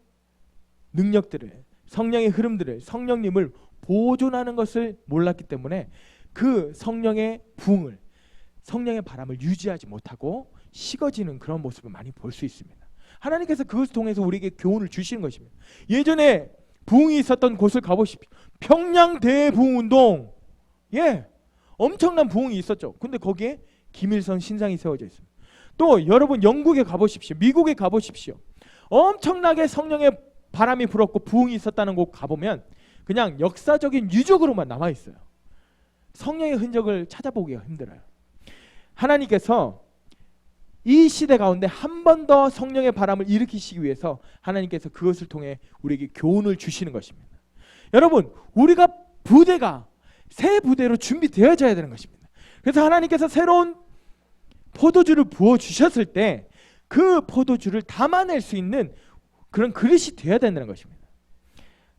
능력들을, 성령의 흐름들을, 성령님을 보존하는 것을 몰랐기 때문에 그 성령의 부흥을, 성령의 바람을 유지하지 못하고 식어지는 그런 모습을 많이 볼 수 있습니다. 하나님께서 그것을 통해서 우리에게 교훈을 주시는 것입니다. 예전에 부흥이 있었던 곳을 가보십시오. 평양 대부흥운동, 엄청난 부흥이 있었죠. 근데 거기에 김일성 신상이 세워져 있습니다. 또 여러분 영국에 가보십시오. 미국에 가보십시오. 엄청나게 성령의 바람이 불었고 부흥이 있었다는 곳 가보면 그냥 역사적인 유적으로만 남아있어요. 성령의 흔적을 찾아보기가 힘들어요. 하나님께서 이 시대 가운데 한 번 더 성령의 바람을 일으키시기 위해서 하나님께서 그것을 통해 우리에게 교훈을 주시는 것입니다. 여러분, 우리가 부대가 새 부대로 준비되어져야 되는 것입니다. 그래서 하나님께서 새로운 포도주를 부어주셨을 때 그 포도주를 담아낼 수 있는 그런 그릇이 되어야 된다는 것입니다.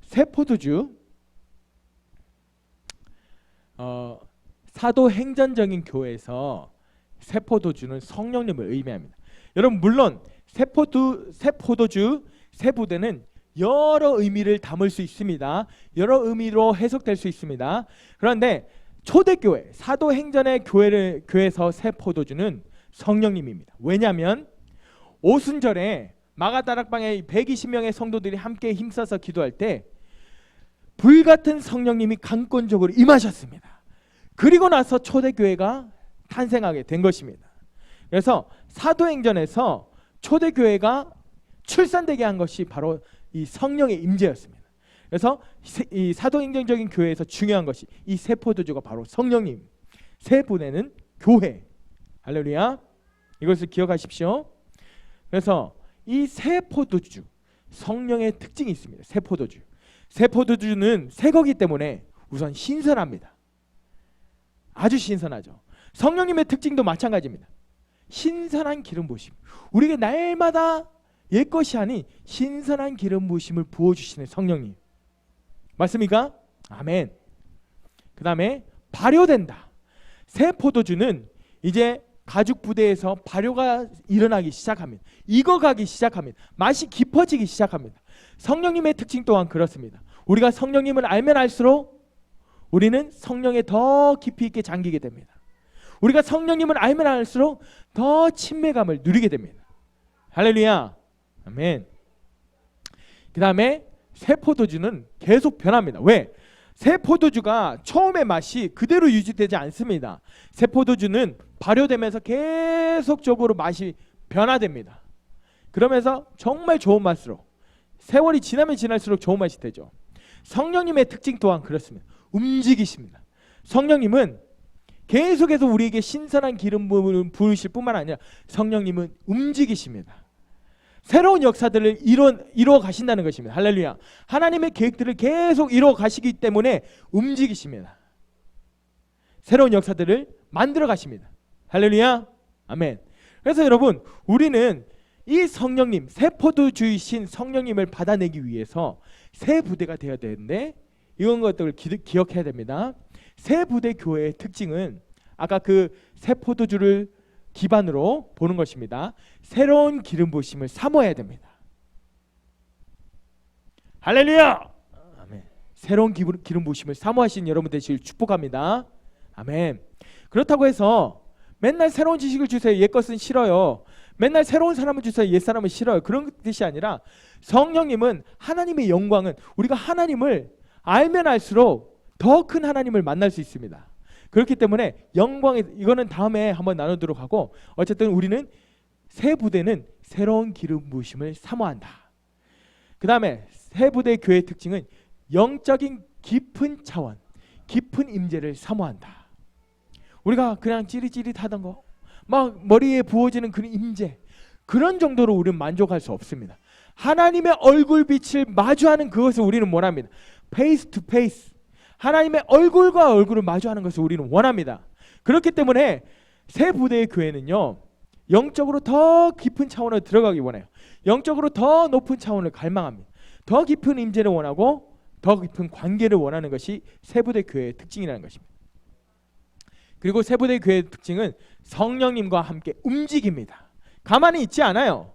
새 포도주, 사도행전적인 교회에서 새 포도주는 성령님을 의미합니다. 여러분, 물론 새 포도주, 새 부대는 여러 의미를 담을 수 있습니다. 여러 의미로 해석될 수 있습니다. 그런데 초대교회, 사도행전의 교회에서 새 포도주는 성령님입니다. 왜냐하면 오순절에 마가다락방에 120명의 성도들이 함께 힘써서 기도할 때 불같은 성령님이 강권적으로 임하셨습니다. 그리고 나서 초대교회가 탄생하게 된 것입니다. 그래서 사도행전에서 초대교회가 출산되게 한 것이 바로 이 성령의 임재였습니다. 그래서 이 사도행전적인 교회에서 중요한 것이 이 새 포도주가 바로 성령님, 새 부대는 교회. 할렐루야. 이것을 기억하십시오. 그래서 이 새 포도주, 성령의 특징이 있습니다. 새 포도주. 새 포도주는 새 거기 때문에 우선 신선합니다. 아주 신선하죠. 성령님의 특징도 마찬가지입니다. 신선한 기름 부으심. 우리에게 날마다 옛것이 아닌 신선한 기름 부으심을 부어주시는 성령님. 맞습니까? 아멘. 그 다음에 발효된다. 새 포도주는 이제 가죽 부대에서 발효가 일어나기 시작합니다. 익어가기 시작합니다. 맛이 깊어지기 시작합니다. 성령님의 특징 또한 그렇습니다. 우리가 성령님을 알면 알수록 우리는 성령에 더 깊이 있게 잠기게 됩니다. 우리가 성령님을 알면 알수록 더 친밀감을 누리게 됩니다. 할렐루야. 아멘. 그 다음에 새 포도주는 계속 변합니다. 왜? 새 포도주가 처음의 맛이 그대로 유지되지 않습니다. 새 포도주는 발효되면서 계속적으로 맛이 변화됩니다. 그러면서 정말 좋은 맛으로, 세월이 지나면 지날수록 좋은 맛이 되죠. 성령님의 특징 또한 그렇습니다. 움직이십니다. 성령님은 계속해서 우리에게 신선한 기름 부으실 뿐만 아니라 성령님은 움직이십니다. 새로운 역사들을 이루어 가신다는 것입니다. 할렐루야. 하나님의 계획들을 계속 이루어 가시기 때문에 움직이십니다. 새로운 역사들을 만들어 가십니다. 할렐루야. 아멘. 그래서 여러분, 우리는 이 성령님, 새 포도주이신 성령님을 받아내기 위해서 새 부대가 되어야 되는데 이런 것들을 기억해야 됩니다. 새 부대 교회의 특징은 아까 그 새 포도주를 기반으로 보는 것입니다. 새로운 기름 부으심을 사모해야 됩니다. 할렐루야. 아멘. 새로운 기름 부으심을 사모하시는 여러분 되시길 축복합니다. 아멘. 그렇다고 해서 맨날 새로운 지식을 주세요. 옛 것은 싫어요. 맨날 새로운 사람을 주세요. 옛 사람은 싫어요. 그런 뜻이 아니라 성령님은, 하나님의 영광은 우리가 하나님을 알면 알수록 더 큰 하나님을 만날 수 있습니다. 그렇기 때문에 영광의, 이거는 다음에 한번 나누도록 하고, 어쨌든 우리는 새 부대는 새로운 기름 부으심을 사모한다. 그 다음에 새 부대 교회의 특징은 영적인 깊은 차원, 깊은 임재를 사모한다. 우리가 그냥 찌릿찌릿하던 거, 막 머리에 부어지는 그런 임재, 그런 정도로 우리는 만족할 수 없습니다. 하나님의 얼굴빛을 마주하는 그것을 우리는 원합니다. 페이스 투 페이스, 하나님의 얼굴과 얼굴을 마주하는 것을 우리는 원합니다. 그렇기 때문에 새 부대의 교회는요, 영적으로 더 깊은 차원으로 들어가기 원해요. 영적으로 더 높은 차원을 갈망합니다. 더 깊은 임재를 원하고 더 깊은 관계를 원하는 것이 새 부대 교회의 특징이라는 것입니다. 그리고 세부대 교회의 특징은 성령님과 함께 움직입니다. 가만히 있지 않아요.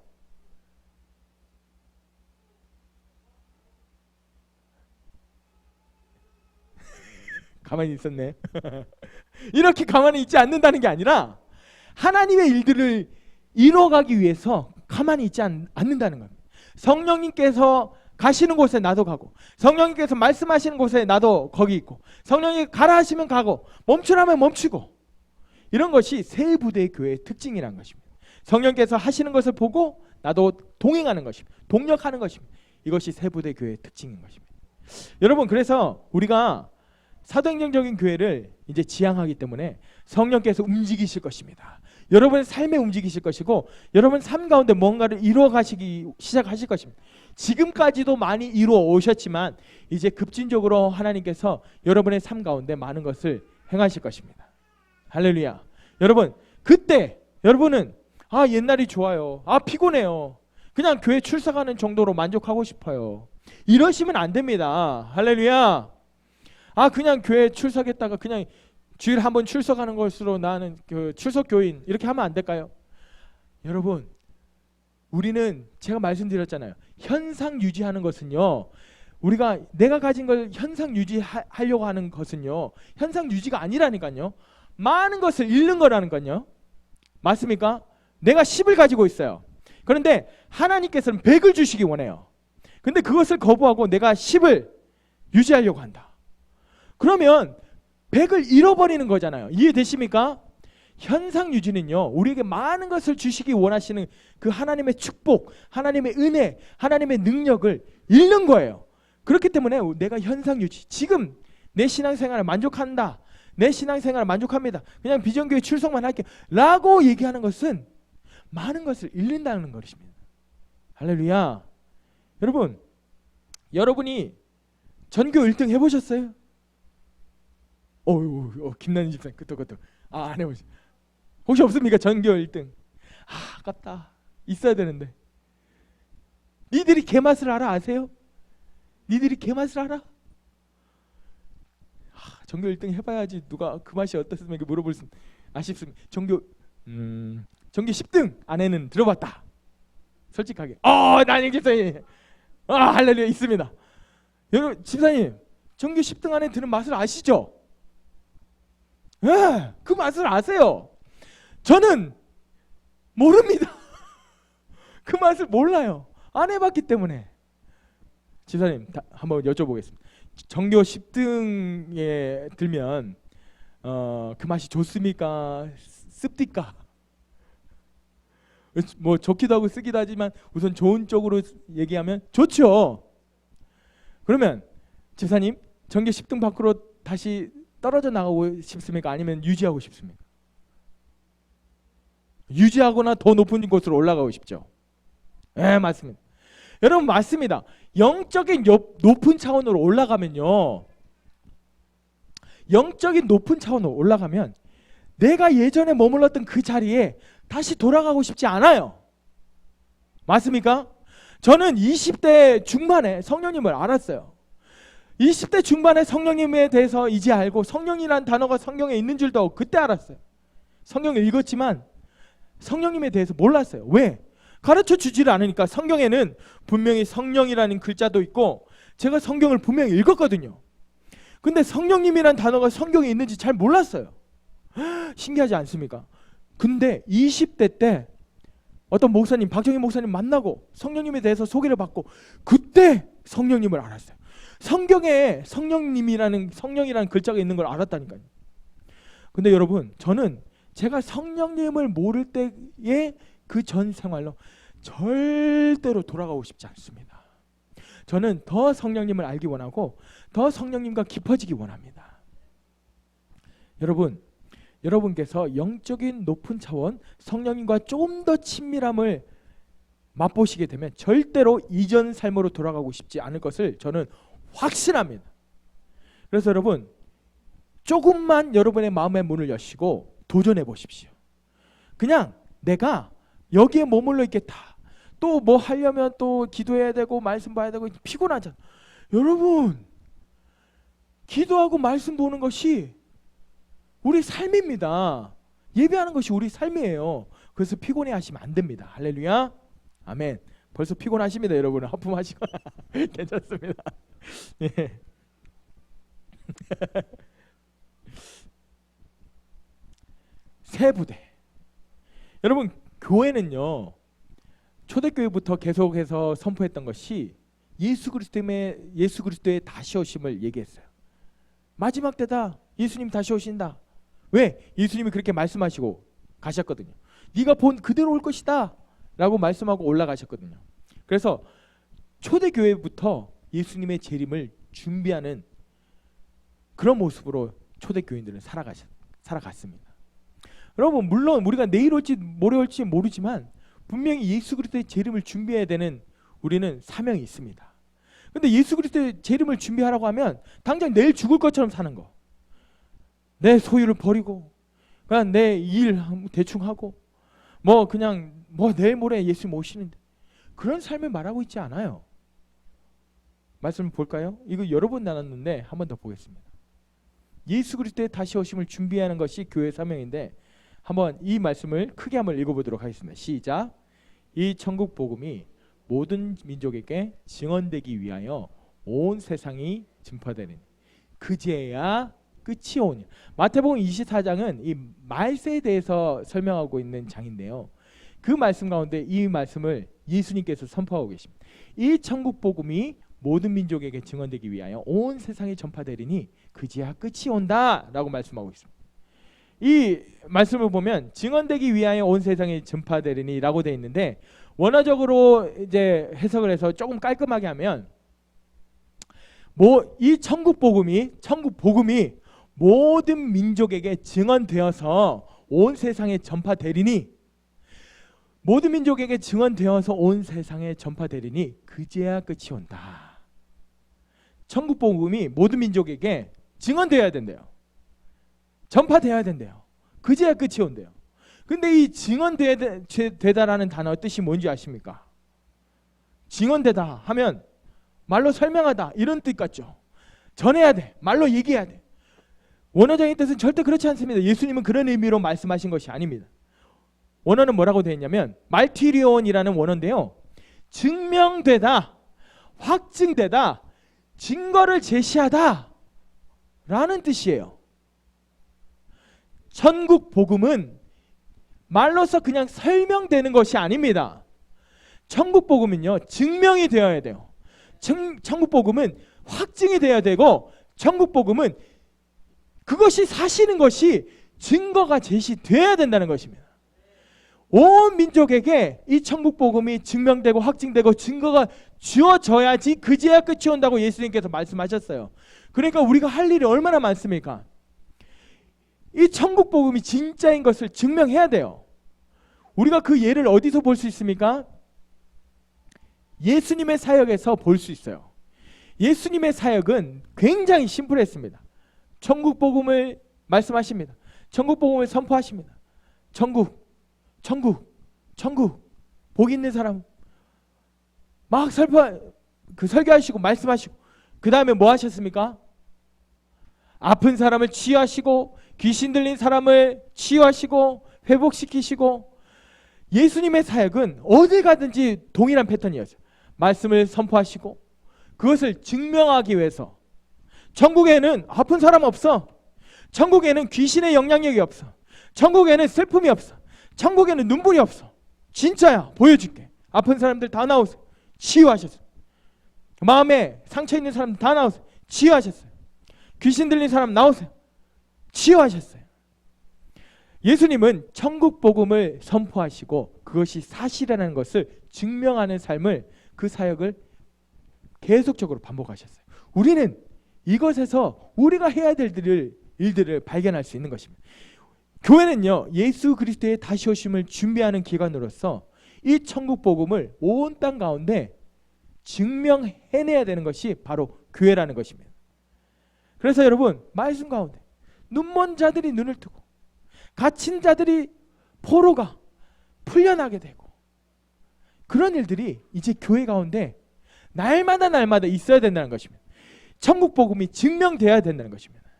가만히 있었네. 이렇게 가만히 있지 않는다는 게 아니라 하나님의 일들을 이루어가기 위해서 가만히 있지 않는다는 겁니다. 성령님께서 가시는 곳에 나도 가고, 성령님께서 말씀하시는 곳에 나도 거기 있고, 성령이 가라 하시면 가고, 멈추라면 멈추고, 이런 것이 새 부대의 교회의 특징이라는 것입니다. 성령께서 하시는 것을 보고 나도 동행하는 것입니다. 동력하는 것입니다. 이것이 새 부대 교회의 특징인 것입니다. 여러분, 그래서 우리가 사도행정적인 교회를 이제 지향하기 때문에 성령께서 움직이실 것입니다. 여러분의 삶에 움직이실 것이고, 여러분 삶 가운데 뭔가를 이루어 가시기 시작하실 것입니다. 지금까지도 많이 이루어 오셨지만 이제 급진적으로 하나님께서 여러분의 삶 가운데 많은 것을 행하실 것입니다. 할렐루야. 여러분, 그때 여러분은 옛날이 좋아요, 피곤해요, 그냥 교회 출석하는 정도로 만족하고 싶어요, 이러시면 안 됩니다. 할렐루야. 그냥 교회 출석했다가 그냥 주일에 한번 출석하는 것으로 나는 그 출석 교인 이렇게 하면 안 될까요? 여러분, 우리는 제가 말씀드렸잖아요. 현상 유지하는 것은요, 우리가 내가 가진 걸 현상 유지하려고 하는 것은요, 현상 유지가 아니라니까요. 많은 것을 잃는 거라는 건요. 맞습니까? 내가 10을 가지고 있어요. 그런데 하나님께서는 100을 주시기 원해요. 근데 그것을 거부하고 내가 10을 유지하려고 한다. 그러면 100을 잃어버리는 거잖아요. 이해되십니까? 현상 유지는요, 우리에게 많은 것을 주시기 원하시는 그 하나님의 축복, 하나님의 은혜, 하나님의 능력을 잃는 거예요. 그렇기 때문에 내가 현상 유지, 지금 내 신앙생활을 만족한다, 내 신앙생활을 만족합니다, 그냥 비전교회 출석만 할게 라고 얘기하는 것은 많은 것을 잃는다는 것입니다. 할렐루야. 여러분, 여러분이 전교 1등 해보셨어요? 김난희 집사님 끄떡끄떡. 안 해보셨어요? 혹시 없습니까? 전교 1등. 아깝다. 있어야 되는데. 니들이 개맛을 알아? 아세요? 니들이 개맛을 알아? 전교 1등 해봐야지 누가 그 맛이 어떻습니까? 물어볼 수 아쉽습니다. 전교 10등 안에는 들어봤다. 솔직하게. 난영 집사님. 할렐루야. 있습니다. 여러분, 집사님, 전교 10등 안에 드는 맛을 아시죠? 그 맛을 아세요. 저는 모릅니다. 그 맛을 몰라요. 안 해봤기 때문에. 집사님, 한번 여쭤보겠습니다. 전교 10등에 들면 그 맛이 좋습니까? 씁니까? 뭐 좋기도 하고 쓰기도 하지만 우선 좋은 쪽으로 얘기하면 좋죠. 그러면 집사님, 전교 10등 밖으로 다시 떨어져 나가고 싶습니까? 아니면 유지하고 싶습니까? 유지하거나 더 높은 곳으로 올라가고 싶죠. 네, 맞습니다. 여러분, 맞습니다. 영적인 높은 차원으로 올라가면요, 영적인 높은 차원으로 올라가면 내가 예전에 머물렀던 그 자리에 다시 돌아가고 싶지 않아요. 맞습니까? 저는 20대 중반에 성령님을 알았어요. 20대 중반에 성령님에 대해서 이제 알고, 성령이란 단어가 성경에 있는 줄도 그때 알았어요. 성경을 읽었지만 성령님에 대해서 몰랐어요. 왜? 가르쳐 주지를 않으니까. 성경에는 분명히 성령이라는 글자도 있고 제가 성경을 분명히 읽었거든요. 근데 성령님이란 단어가 성경에 있는지 잘 몰랐어요. 신기하지 않습니까? 근데 20대 때 어떤 목사님, 박정희 목사님 만나고 성령님에 대해서 소개를 받고 그때 성령님을 알았어요. 성경에 성령이라는 글자가 있는 걸 알았다니까요. 근데 여러분, 저는 제가 성령님을 모를 때의 그 전 생활로 절대로 돌아가고 싶지 않습니다. 저는 더 성령님을 알기 원하고 더 성령님과 깊어지기 원합니다. 여러분께서 영적인 높은 차원, 성령님과 좀 더 친밀함을 맛보시게 되면 절대로 이전 삶으로 돌아가고 싶지 않을 것을 저는 확신합니다. 그래서 여러분, 조금만 여러분의 마음의 문을 여시고 도전해 보십시오. 그냥 내가 여기에 머물러 있겠다. 또 뭐 하려면 또 기도해야 되고 말씀 봐야 되고 피곤하잖아. 여러분, 기도하고 말씀 보는 것이 우리 삶입니다. 예배하는 것이 우리 삶이에요. 그래서 피곤해하시면 안 됩니다. 할렐루야. 아멘. 벌써 피곤하십니다, 여러분. 하품하시거나 괜찮습니다. 예. 새 부대. 여러분, 교회는요, 초대교회부터 계속해서 선포했던 것이 예수 그리스도의 다시 오심을 얘기했어요. 마지막 때다. 예수님 다시 오신다. 왜? 예수님이 그렇게 말씀하시고 가셨거든요. 네가 본 그대로 올 것이다 라고 말씀하고 올라가셨거든요. 그래서 초대교회부터 예수님의 재림을 준비하는 그런 모습으로 초대교인들은 살아갔습니다. 여러분, 물론 우리가 내일 올지 모레 올지 모르지만 분명히 예수 그리스도의 재림을 준비해야 되는 우리는 사명이 있습니다. 근데 예수 그리스도의 재림을 준비하라고 하면 당장 내일 죽을 것처럼 사는 거, 내 소유를 버리고 그냥 내 일 대충 하고 그냥 내일 모레 예수님 오시는데, 그런 삶을 말하고 있지 않아요. 말씀 볼까요? 이거 여러 번 나눴는데 한 번 더 보겠습니다. 예수 그리스도의 다시 오심을 준비하는 것이 교회의 사명인데, 한번 이 말씀을 크게 한번 읽어보도록 하겠습니다. 시작. 이 천국 복음이 모든 민족에게 증언되기 위하여 온 세상이 증파되는 그제야 끝이 오니. 마태복음 24장은 이 말세에 대해서 설명하고 있는 장인데요, 그 말씀 가운데 이 말씀을 예수님께서 선포하고 계십니다. 이 천국 복음이 모든 민족에게 증언되기 위하여 온 세상에 전파되리니 그제야 끝이 온다 라고 말씀하고 있습니다. 이 말씀을 보면 증언되기 위하여 온 세상에 전파되리니 라고 되어 있는데, 원어적으로 이제 해석을 해서 조금 깔끔하게 하면 이 천국 복음이 모든 민족에게 증언되어서 온 세상에 전파되리니, 모든 민족에게 증언되어서 온 세상에 전파되리니 그제야 끝이 온다. 천국 복음이 모든 민족에게 증언되어야 된대요. 전파되어야 된대요. 그제야 끝이 온대요. 근데 이 증언되다라는 단어 뜻이 뭔지 아십니까? 증언되다 하면 말로 설명하다 이런 뜻 같죠. 전해야 돼. 말로 얘기해야 돼. 원어적인 뜻은 절대 그렇지 않습니다. 예수님은 그런 의미로 말씀하신 것이 아닙니다. 원어는 뭐라고 되어 있냐면 말티리온이라는 원어인데요, 증명되다, 확증되다, 증거를 제시하다 라는 뜻이에요. 천국 복음은 말로서 그냥 설명되는 것이 아닙니다. 천국 복음은요, 증명이 되어야 돼요. 천국 복음은 확증이 되어야 되고, 천국 복음은 그것이 사실인 것이 증거가 제시되어야 된다는 것입니다. 온 민족에게 이 천국 복음이 증명되고 확증되고 증거가 주어져야지 그제야 끝이 온다고 예수님께서 말씀하셨어요. 그러니까 우리가 할 일이 얼마나 많습니까? 이 천국 복음이 진짜인 것을 증명해야 돼요. 우리가 그 예를 어디서 볼 수 있습니까? 예수님의 사역에서 볼 수 있어요. 예수님의 사역은 굉장히 심플했습니다. 천국 복음을 말씀하십니다. 천국 복음을 선포하십니다. 천국 복 있는 사람 막 설교하시고 말씀하시고, 그 다음에 뭐 하셨습니까? 아픈 사람을 치유하시고 귀신 들린 사람을 치유하시고 회복시키시고. 예수님의 사역은 어딜 가든지 동일한 패턴이었어요. 말씀을 선포하시고 그것을 증명하기 위해서. 천국에는 아픈 사람 없어. 천국에는 귀신의 영향력이 없어. 천국에는 슬픔이 없어. 천국에는 눈물이 없어. 진짜야. 보여줄게. 아픈 사람들 다 나오세요. 치유하셨어요. 마음에 상처 있는 사람들 다 나오세요. 치유하셨어요. 귀신 들린 사람 나오세요. 치유하셨어요. 예수님은 천국 복음을 선포하시고 그것이 사실이라는 것을 증명하는 삶을, 그 사역을 계속적으로 반복하셨어요. 우리는 이것에서 우리가 해야 될 일들을 발견할 수 있는 것입니다. 교회는요, 예수 그리스도의 다시 오심을 준비하는 기관으로서 이 천국 복음을 온 땅 가운데 증명해내야 되는 것이 바로 교회라는 것입니다. 그래서 여러분, 말씀 가운데 눈먼 자들이 눈을 뜨고 갇힌 자들이 포로가 풀려나게 되고, 그런 일들이 이제 교회 가운데 날마다 있어야 된다는 것입니다. 천국 복음이 증명되어야 된다는 것입니다.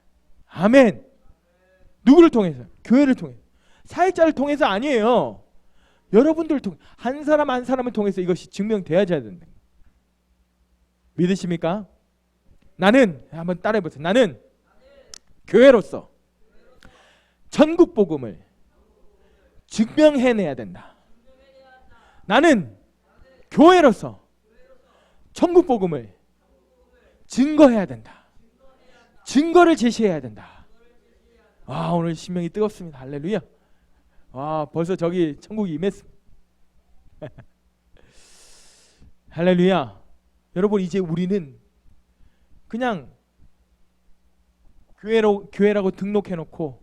아멘. 누구를 통해서? 교회를 통해. 사역자를 통해서 아니에요. 여러분들을 통해, 한 사람 한 사람을 통해서 이것이 증명되어야 된다. 믿으십니까? 나는, 한번 따라해 보세요. 나는 교회로서 전국 복음을 증명해내야 된다. 나는 교회로서 천국 복음을 증거해야 된다. 증거를 제시해야 된다. 오늘 심령이 뜨겁습니다. 할렐루야. 벌써 저기 천국이 임했습니다. 할렐루야. 여러분, 이제 우리는 그냥 교회라고 등록해놓고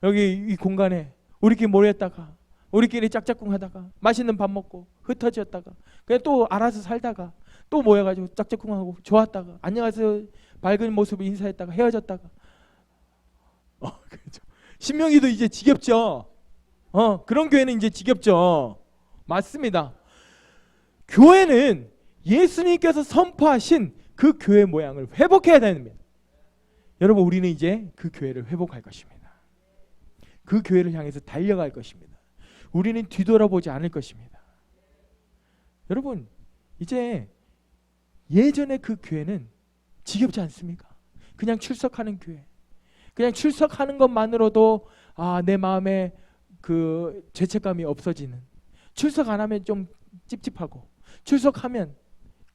여기 이 공간에 우리끼리 모였다가 우리끼리 짝짝꿍 하다가 맛있는 밥 먹고 흩어졌다가 그냥 또 알아서 살다가 또 모여가지고 짝짝꿍하고 좋았다가 안녕하세요 밝은 모습을 인사했다가 헤어졌다가 그렇죠. 신명기도 이제 지겹죠. 그런 교회는 이제 지겹죠. 맞습니다. 교회는 예수님께서 선포하신 그 교회 모양을 회복해야 됩니다. 여러분, 우리는 이제 그 교회를 회복할 것입니다. 그 교회를 향해서 달려갈 것입니다. 우리는 뒤돌아보지 않을 것입니다. 여러분, 이제 예전에 그 교회는 지겹지 않습니까? 그냥 출석하는 교회, 그냥 출석하는 것만으로도 내 마음에 그 죄책감이 없어지는, 출석 안 하면 좀 찝찝하고, 출석하면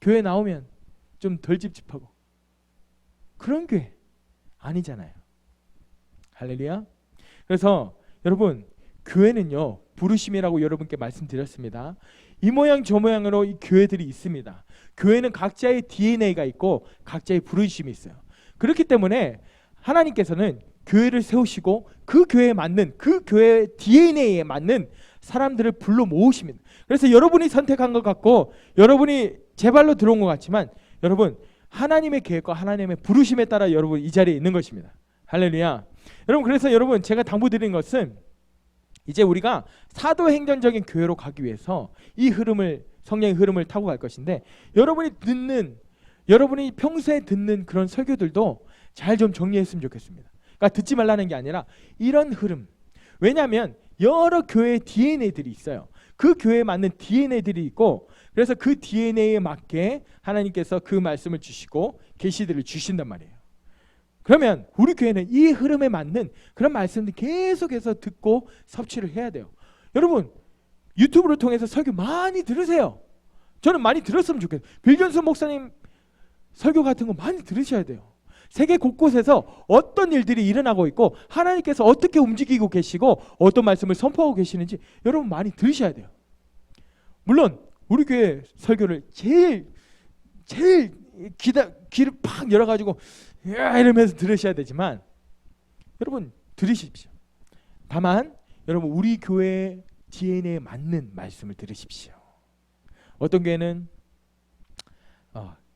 교회 나오면 좀 덜 찝찝하고, 그런 교회 아니잖아요. 할렐루야. 그래서 여러분, 교회는요 부르심이라고 여러분께 말씀드렸습니다. 이 모양 저 모양으로 이 교회들이 있습니다. 교회는 각자의 DNA가 있고 각자의 부르심이 있어요. 그렇기 때문에 하나님께서는 교회를 세우시고 그 교회에 맞는, 그 교회의 DNA에 맞는 사람들을 불러 모으십니다. 그래서 여러분이 선택한 것 같고 여러분이 제 발로 들어온 것 같지만 여러분, 하나님의 계획과 하나님의 부르심에 따라 여러분 이 자리에 있는 것입니다. 할렐루야. 여러분, 그래서 여러분 제가 당부드리는 것은 이제 우리가 사도행전적인 교회로 가기 위해서 이 흐름을, 성령의 흐름을 타고 갈 것인데, 여러분이 평소에 듣는 그런 설교들도 잘 좀 정리했으면 좋겠습니다. 그러니까 듣지 말라는 게 아니라 이런 흐름. 왜냐하면 여러 교회의 DNA들이 있어요. 그 교회에 맞는 DNA들이 있고, 그래서 그 DNA에 맞게 하나님께서 그 말씀을 주시고 계시들을 주신단 말이에요. 그러면 우리 교회는 이 흐름에 맞는 그런 말씀들 계속해서 듣고 섭취를 해야 돼요. 여러분, 유튜브를 통해서 설교 많이 들으세요. 저는 많이 들었으면 좋겠어요. 빌존슨 목사님 설교 같은 거 많이 들으셔야 돼요. 세계 곳곳에서 어떤 일들이 일어나고 있고 하나님께서 어떻게 움직이고 계시고 어떤 말씀을 선포하고 계시는지 여러분 많이 들으셔야 돼요. 물론 우리 교회 설교를 제일 귀를 팍 열어가지고 이러면서 들으셔야 되지만 여러분 들으십시오. 다만 여러분 우리 교회 DNA에 맞는 말씀을 들으십시오. 어떤 교회는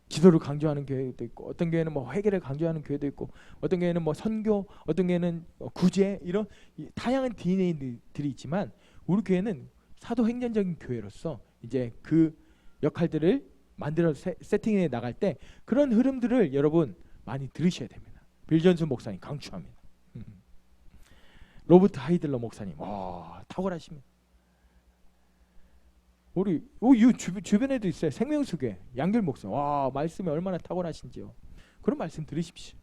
기도를 강조하는 교회도 있고, 어떤 교회는 뭐 회개를 강조하는 교회도 있고, 어떤 교회는 뭐 선교, 어떤 교회는 구제, 이런 다양한 DNA들이 있지만 우리 교회는 사도행전적인 교회로서 이제 그 역할들을 만들어 세팅해 나갈 때 그런 흐름들을 여러분 많이 들으셔야 됩니다. 빌존슨 목사님 강추합니다. 로버트 하이들러 목사님 탁월하십니다. 우리 주변에도 있어요. 생명수교회 양길 목사, 말씀이 얼마나 탁월하신지요. 그런 말씀 들으십시오.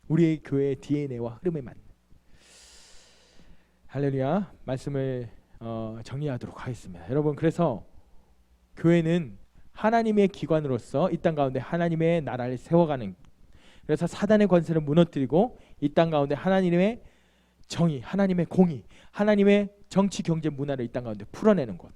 우리의 교회의 DNA와 흐름에 맞는. 할렐루야. 말씀을 정리하도록 하겠습니다. 여러분, 그래서 교회는 하나님의 기관으로서 이 땅 가운데 하나님의 나라를 세워가는, 그래서 사단의 권세를 무너뜨리고 이 땅 가운데 하나님의 정의, 하나님의 공의, 하나님의 정치, 경제, 문화를 이 땅 가운데 풀어내는 곳.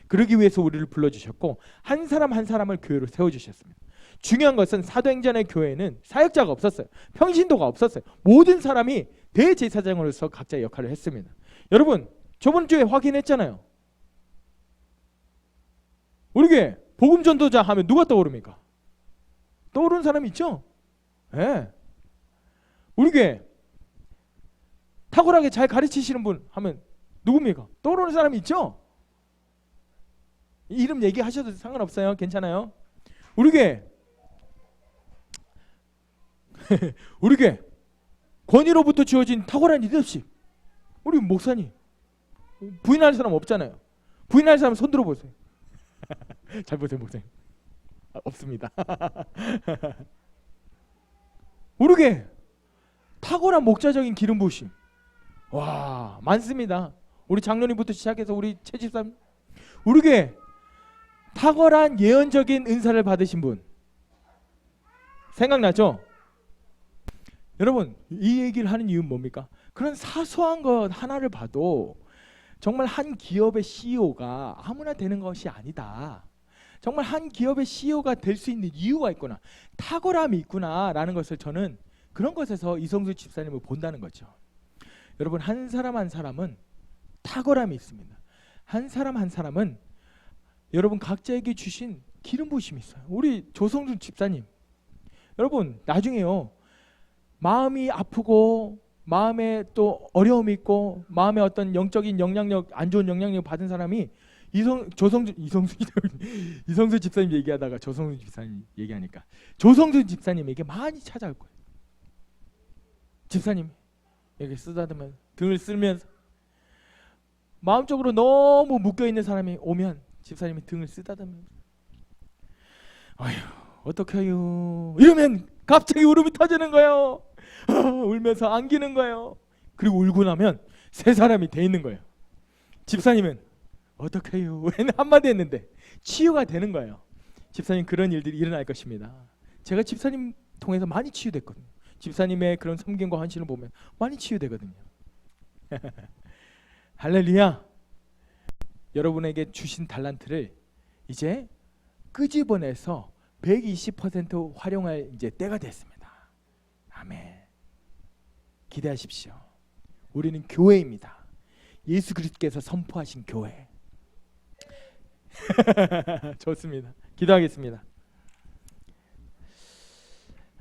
그러기 위해서 우리를 불러주셨고 한 사람 한 사람을 교회로 세워주셨습니다. 중요한 것은 사도행전의 교회는 사역자가 없었어요. 평신도가 없었어요. 모든 사람이 대제사장으로서 각자의 역할을 했습니다. 여러분, 저번 주에 확인했잖아요. 우리 교회 복음 전도자 하면 누가 떠오릅니까? 떠오르는 사람이 있죠? 네. 우리 교회 탁월하게 잘 가르치시는 분 하면 누굽니까? 떠오르는 사람이 있죠? 이름 얘기하셔도 상관없어요. 괜찮아요. 우리 교회 권위로부터 주어진 탁월한 리더십. 우리 목사님 부인할 사람 없잖아요. 부인할 사람 손 들어보세요. 잘 보세요 목사님. 없습니다. 모르게 탁월한 목자적인 기름 부으심. 와 많습니다. 우리 장로님부터 시작해서 우리 최 집사님 모르게 탁월한 예언적인 은사를 받으신 분 생각나죠? 여러분 이 얘기를 하는 이유는 뭡니까? 그런 사소한 것 하나를 봐도 정말 한 기업의 CEO가 아무나 되는 것이 아니다. 정말 한 기업의 CEO가 될 수 있는 이유가 있구나, 탁월함이 있구나라는 것을 저는 그런 것에서 이성수 집사님을 본다는 거죠. 여러분 한 사람 한 사람은 탁월함이 있습니다. 한 사람 한 사람은 여러분 각자에게 주신 기름 부으심이 있어요. 우리 조성준 집사님 여러분 나중에요 마음이 아프고 마음에 또 어려움이 있고 마음에 어떤 영적인 영향력 안 좋은 영향력 받은 사람이 이성수 집사님 얘기하다가 조성준 집사님 얘기하니까 조성준 집사님에게 많이 찾아올 거예요. 집사님 이렇게 쓰다듬으면 등을 쓸면서 마음적으로 너무 묶여있는 사람이 오면 집사님이 등을 쓰다듬으면서 아휴 어떡해요 이러면 갑자기 울음이 터지는 거예요. 울면서 안기는 거예요. 그리고 울고 나면 새 사람이 돼 있는 거예요. 집사님은 어떡해요 한마디 했는데 치유가 되는 거예요. 집사님 그런 일들이 일어날 것입니다. 제가 집사님 통해서 많이 치유됐거든요. 집사님의 그런 섬김과 헌신을 보면 많이 치유되거든요. 할렐루야. 여러분에게 주신 달란트를 이제 끄집어내서 120% 활용할 이제 때가 됐습니다. 아멘. 기대하십시오. 우리는 교회입니다. 예수 그리스도께서 선포하신 교회. 좋습니다. 기도하겠습니다.